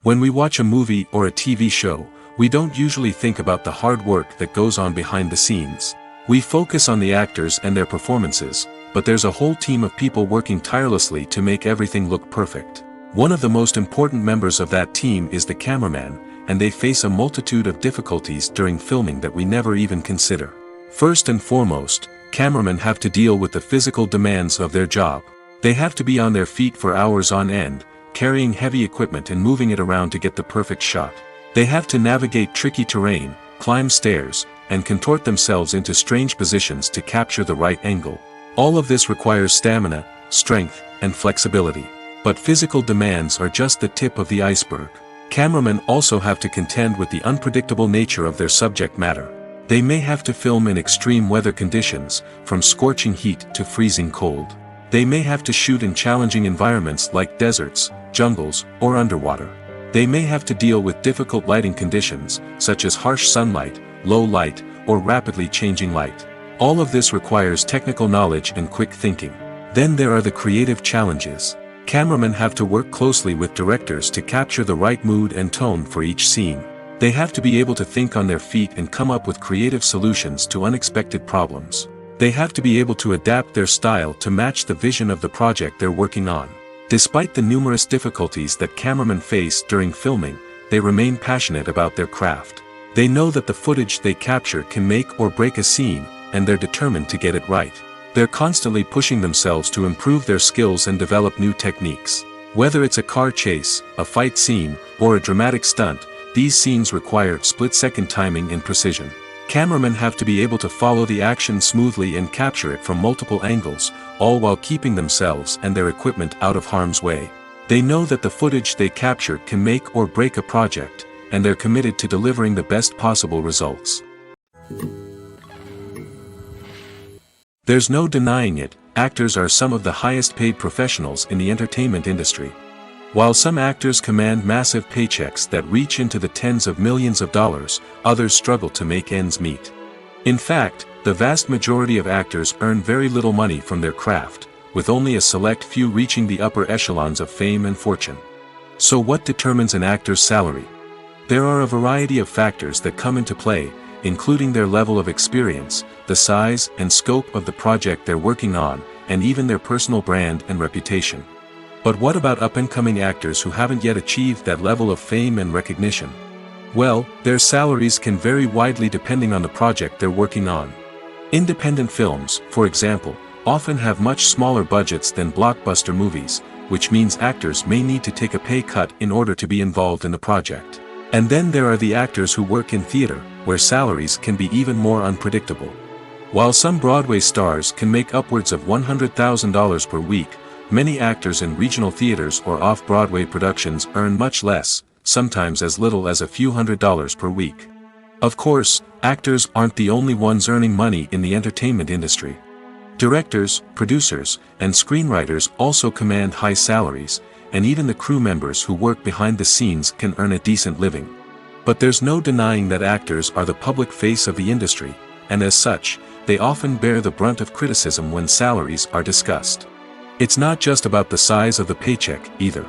A: When we watch a movie or a TV show, we don't usually think about the hard work that goes on behind the scenes. We focus on the actors and their performances, but there's a whole team of people working tirelessly to make everything look perfect. One of the most important members of that team is the cameraman, and they face a multitude of difficulties during filming that we never even consider. First and foremost, cameramen have to deal with the physical demands of their job. They have to be on their feet for hours on end, carrying heavy equipment and moving it around to get the perfect shot. They have to navigate tricky terrain, climb stairs, and contort themselves into strange positions to capture the right angle. All of this requires stamina, strength, and flexibility. But physical demands are just the tip of the iceberg. Cameramen also have to contend with the unpredictable nature of their subject matter. They may have to film in extreme weather conditions, from scorching heat to freezing cold. They may have to shoot in challenging environments like deserts, jungles, or underwater. They may have to deal with difficult lighting conditions, such as harsh sunlight, low light, or rapidly changing light. All of this requires technical knowledge and quick thinking. Then there are the creative challenges. Cameramen have to work closely with directors to capture the right mood and tone for each scene. They have to be able to think on their feet and come up with creative solutions to unexpected problems. They have to be able to adapt their style to match the vision of the project they're working on. Despite the numerous difficulties that cameramen face during filming, they remain passionate about their craft. They know that the footage they capture can make or break a scene, and they're determined to get it right. They're constantly pushing themselves to improve their skills and develop new techniques. Whether it's a car chase, a fight scene, or a dramatic stunt, these scenes require split-second timing and precision. Cameramen have to be able to follow the action smoothly and capture it from multiple angles, all while keeping themselves and their equipment out of harm's way. They know that the footage they capture can make or break a project, and they're committed to delivering the best possible results. There's no denying it, actors are some of the highest paid professionals in the entertainment industry. While some actors command massive paychecks that reach into the tens of millions of dollars, others struggle to make ends meet. In fact, the vast majority of actors earn very little money from their craft, with only a select few reaching the upper echelons of fame and fortune. So what determines an actor's salary? There are a variety of factors that come into play, including their level of experience, the size and scope of the project they're working on, and even their personal brand and reputation. But what about up-and-coming actors who haven't yet achieved that level of fame and recognition? Well, their salaries can vary widely depending on the project they're working on. Independent films, for example, often have much smaller budgets than blockbuster movies, which means actors may need to take a pay cut in order to be involved in the project. And then there are the actors who work in theater, where salaries can be even more unpredictable. While some Broadway stars can make upwards of $100,000 per week, many actors in regional theaters or off-Broadway productions earn much less, sometimes as little as a few $100s per week. Of course, actors aren't the only ones earning money in the entertainment industry. Directors, producers, and screenwriters also command high salaries, and even the crew members who work behind the scenes can earn a decent living. But there's no denying that actors are the public face of the industry, and as such, they often bear the brunt of criticism when salaries are discussed. It's not just about the size of the paycheck, either.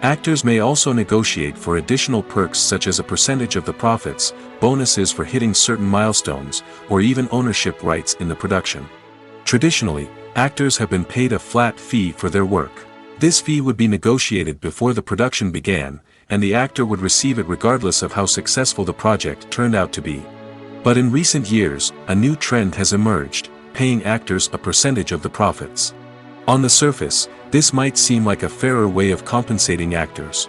A: Actors may also negotiate for additional perks such as a percentage of the profits, bonuses for hitting certain milestones, or even ownership rights in the production. Traditionally, actors have been paid a flat fee for their work. This fee would be negotiated before the production began, and the actor would receive it regardless of how successful the project turned out to be. But in recent years, a new trend has emerged, paying actors a percentage of the profits. On the surface, this might seem like a fairer way of compensating actors.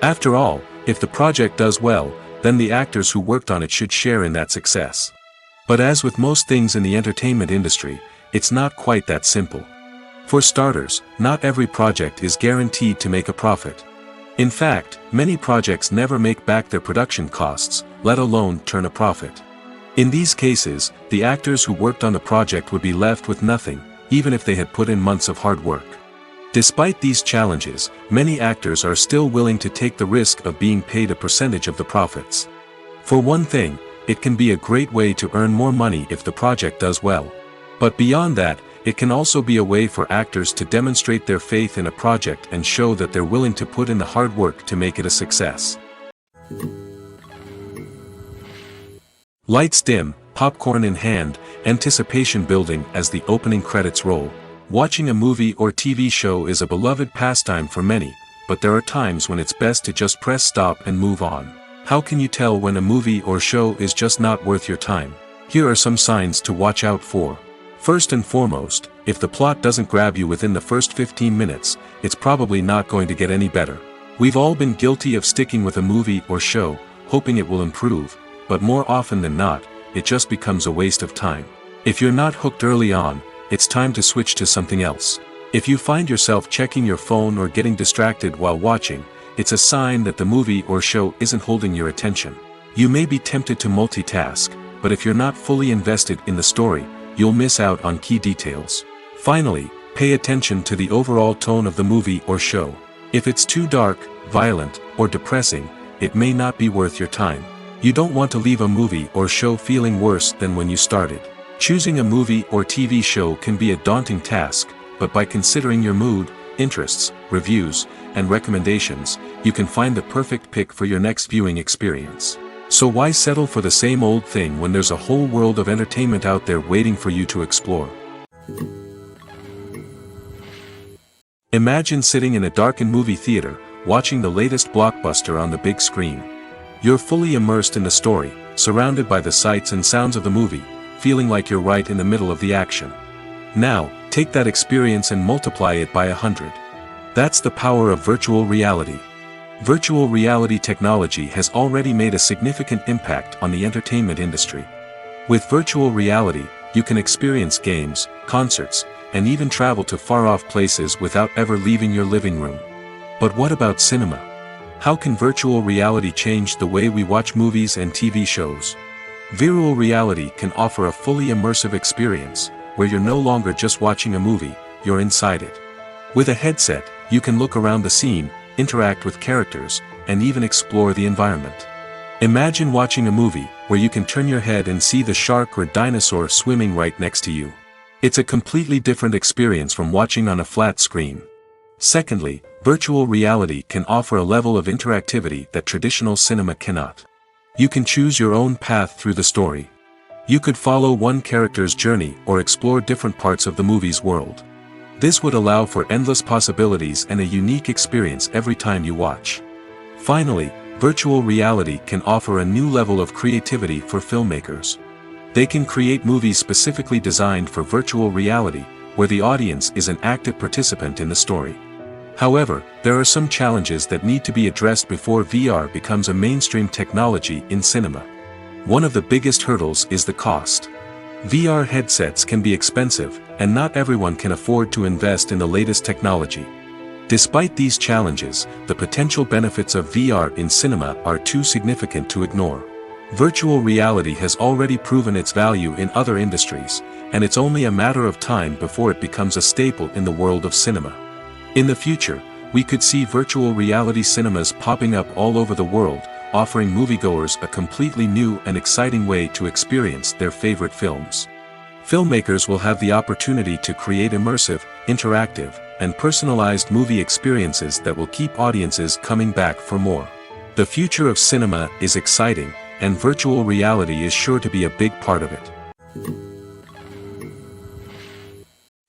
A: After all, if the project does well, then the actors who worked on it should share in that success. But as with most things in the entertainment industry, it's not quite that simple. For starters, not every project is guaranteed to make a profit. In fact, many projects never make back their production costs, let alone turn a profit. In these cases, the actors who worked on the project would be left with nothing, even if they had put in months of hard work. Despite these challenges, many actors are still willing to take the risk of being paid a percentage of the profits. For one thing, it can be a great way to earn more money if the project does well. But beyond that, it can also be a way for actors to demonstrate their faith in a project and show that they're willing to put in the hard work to make it a success. Lights dim, popcorn in hand, anticipation building as the opening credits roll. Watching a movie or TV show is a beloved pastime for many, but there are times when it's best to just press stop and move on. How can you tell when a movie or show is just not worth your time? Here are some signs to watch out for. First and foremost, if the plot doesn't grab you within the first 15 minutes, it's probably not going to get any better. We've all been guilty of sticking with a movie or show, hoping it will improve, but more often than not, it just becomes a waste of time. If you're not hooked early on, it's time to switch to something else. If you find yourself checking your phone or getting distracted while watching, it's a sign that the movie or show isn't holding your attention. You may be tempted to multitask, but if you're not fully invested in the story, you'll miss out on key details. Finally, pay attention to the overall tone of the movie or show. If it's too dark, violent, or depressing, it may not be worth your time. You don't want to leave a movie or show feeling worse than when you started. Choosing a movie or TV show can be a daunting task, but by considering your mood, interests, reviews, and recommendations, you can find the perfect pick for your next viewing experience. So why settle for the same old thing when there's a whole world of entertainment out there waiting for you to explore? Imagine sitting in a darkened movie theater, watching the latest blockbuster on the big screen. You're fully immersed in the story, surrounded by the sights and sounds of the movie, feeling like you're right in the middle of the action. Now, take that experience and multiply it by 100. That's the power of virtual reality. Virtual reality technology has already made a significant impact on the entertainment industry. With virtual reality, you can experience games, concerts, and even travel to far-off places without ever leaving your living room. But what about cinema? How can virtual reality change the way we watch movies and TV shows? Virtual reality can offer a fully immersive experience, where you're no longer just watching a movie, you're inside it. With a headset, you can look around the scene, interact with characters, and even explore the environment. Imagine watching a movie, where you can turn your head and see the shark or dinosaur swimming right next to you. It's a completely different experience from watching on a flat screen. Secondly, virtual reality can offer a level of interactivity that traditional cinema cannot. You can choose your own path through the story. You could follow one character's journey or explore different parts of the movie's world. This would allow for endless possibilities and a unique experience every time you watch. Finally, virtual reality can offer a new level of creativity for filmmakers. They can create movies specifically designed for virtual reality, where the audience is an active participant in the story. However, there are some challenges that need to be addressed before VR becomes a mainstream technology in cinema. One of the biggest hurdles is the cost. VR headsets can be expensive, and not everyone can afford to invest in the latest technology. Despite these challenges, the potential benefits of VR in cinema are too significant to ignore. Virtual reality has already proven its value in other industries, and it's only a matter of time before it becomes a staple in the world of cinema. In the future, We could see virtual reality cinemas popping up all over the world, offering moviegoers a completely new and exciting way to experience their favorite films. Filmmakers will have the opportunity to create immersive, interactive, and personalized movie experiences that will keep audiences coming back for more. The future of cinema is exciting, and virtual reality is sure to be a big part of it.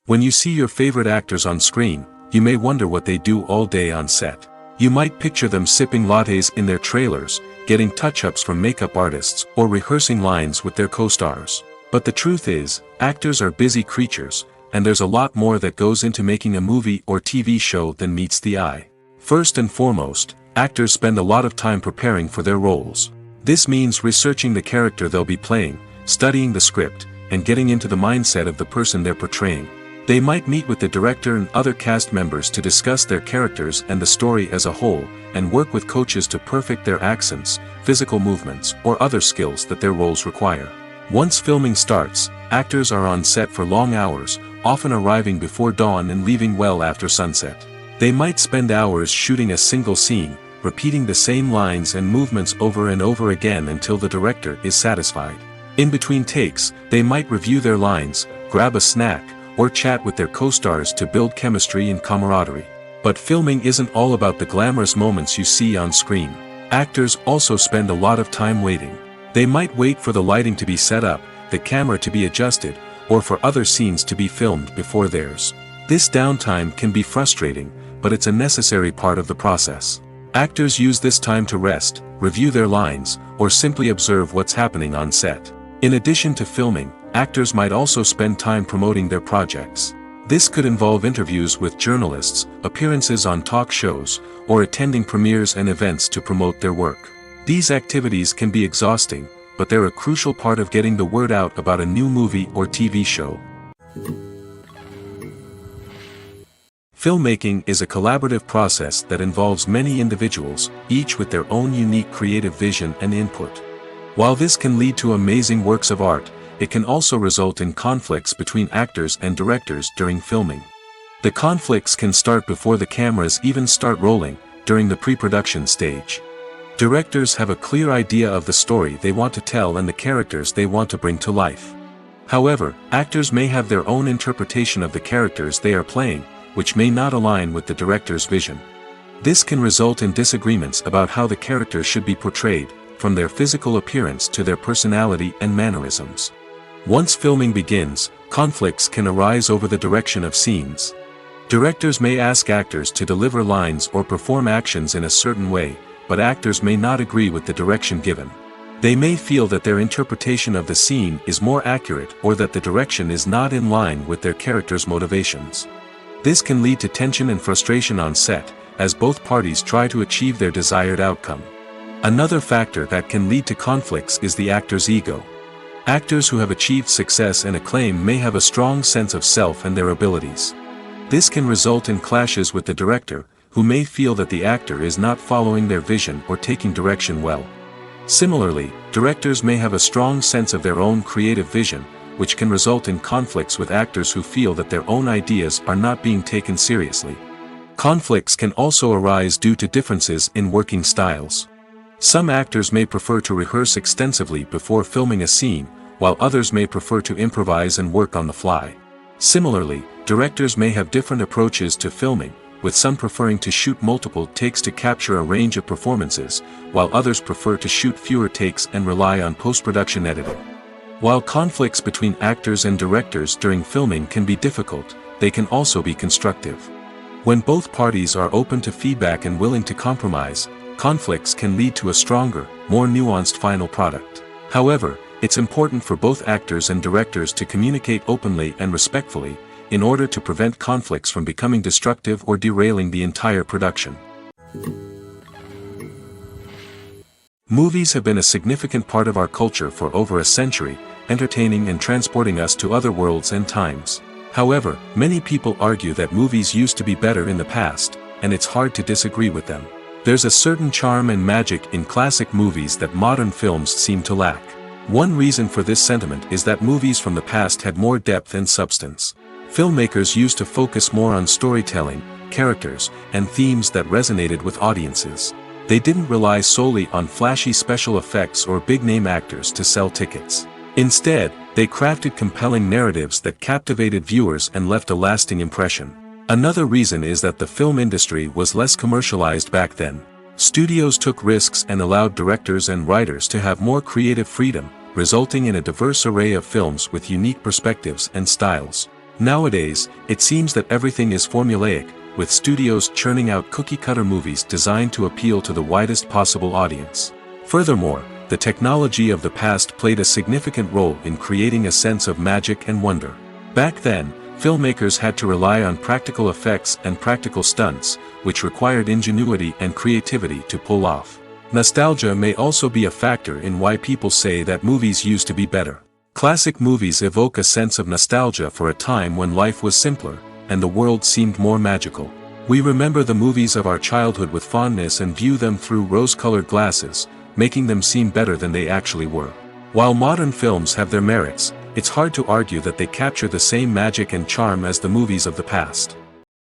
A: When you see your favorite actors on screen, you may wonder what they do all day on set. You might picture them sipping lattes in their trailers, getting touch-ups from makeup artists, or rehearsing lines with their co-stars. But the truth is, actors are busy creatures, and there's a lot more that goes into making a movie or TV show than meets the eye. First and foremost, actors spend a lot of time preparing for their roles. This means researching the character they'll be playing, studying the script, and getting into the mindset of the person they're portraying. They might meet with the director and other cast members to discuss their characters and the story as a whole, and work with coaches to perfect their accents, physical movements, or other skills that their roles require. Once filming starts, actors are on set for long hours, often arriving before dawn and leaving well after sunset. They might spend hours shooting a single scene, repeating the same lines and movements over and over again until the director is satisfied. In between takes, they might review their lines, grab a snack, or chat with their co-stars to build chemistry and camaraderie. But filming isn't all about the glamorous moments you see on screen. Actors also spend a lot of time waiting. They might wait for the lighting to be set up, the camera to be adjusted, or for other scenes to be filmed before theirs. This downtime can be frustrating, but it's a necessary part of the process. Actors use this time to rest, review their lines, or simply observe what's happening on set. In addition to filming, actors might also spend time promoting their projects. This could involve interviews with journalists, appearances on talk shows, or attending premieres and events to promote their work. These activities can be exhausting, but they're a crucial part of getting the word out about a new movie or TV show. Filmmaking is a collaborative process that involves many individuals, each with their own unique creative vision and input. While this can lead to amazing works of art, it can also result in conflicts between actors and directors during filming. The conflicts can start before the cameras even start rolling, during the pre-production stage. Directors have a clear idea of the story they want to tell and the characters they want to bring to life. However, actors may have their own interpretation of the characters they are playing, which may not align with the director's vision. This can result in disagreements about how the characters should be portrayed, from their physical appearance to their personality and mannerisms. Once filming begins, conflicts can arise over the direction of scenes. Directors may ask actors to deliver lines or perform actions in a certain way, but actors may not agree with the direction given. They may feel that their interpretation of the scene is more accurate or that the direction is not in line with their character's motivations. This can lead to tension and frustration on set, as both parties try to achieve their desired outcome. Another factor that can lead to conflicts is the actor's ego. Actors who have achieved success and acclaim may have a strong sense of self and their abilities. This can result in clashes with the director, who may feel that the actor is not following their vision or taking direction well. Similarly, directors may have a strong sense of their own creative vision, which can result in conflicts with actors who feel that their own ideas are not being taken seriously. Conflicts can also arise due to differences in working styles. Some actors may prefer to rehearse extensively before filming a scene, while others may prefer to improvise and work on the fly. Similarly, directors may have different approaches to filming, with some preferring to shoot multiple takes to capture a range of performances, while others prefer to shoot fewer takes and rely on post-production editing. While conflicts between actors and directors during filming can be difficult, they can also be constructive. When both parties are open to feedback and willing to compromise, conflicts can lead to a stronger, more nuanced final product. However, it's important for both actors and directors to communicate openly and respectfully, in order to prevent conflicts from becoming destructive or derailing the entire production. Movies have been a significant part of our culture for over a century, entertaining and transporting us to other worlds and times. However, many people argue that movies used to be better in the past, and it's hard to disagree with them. There's a certain charm and magic in classic movies that modern films seem to lack. One reason for this sentiment is that movies from the past had more depth and substance. Filmmakers used to focus more on storytelling, characters, and themes that resonated with audiences. They didn't rely solely on flashy special effects or big-name actors to sell tickets. Instead, they crafted compelling narratives that captivated viewers and left a lasting impression. Another reason is that the film industry was less commercialized back then. Studios took risks and allowed directors and writers to have more creative freedom, resulting in a diverse array of films with unique perspectives and styles. Nowadays, it seems that everything is formulaic, with studios churning out cookie-cutter movies designed to appeal to the widest possible audience. Furthermore, the technology of the past played a significant role in creating a sense of magic and wonder. Back then, filmmakers had to rely on practical effects and practical stunts, which required ingenuity and creativity to pull off. Nostalgia may also be a factor in why people say that movies used to be better. Classic movies evoke a sense of nostalgia for a time when life was simpler, and the world seemed more magical. We remember the movies of our childhood with fondness and view them through rose-colored glasses, making them seem better than they actually were. While modern films have their merits, it's hard to argue that they capture the same magic and charm as the movies of the past.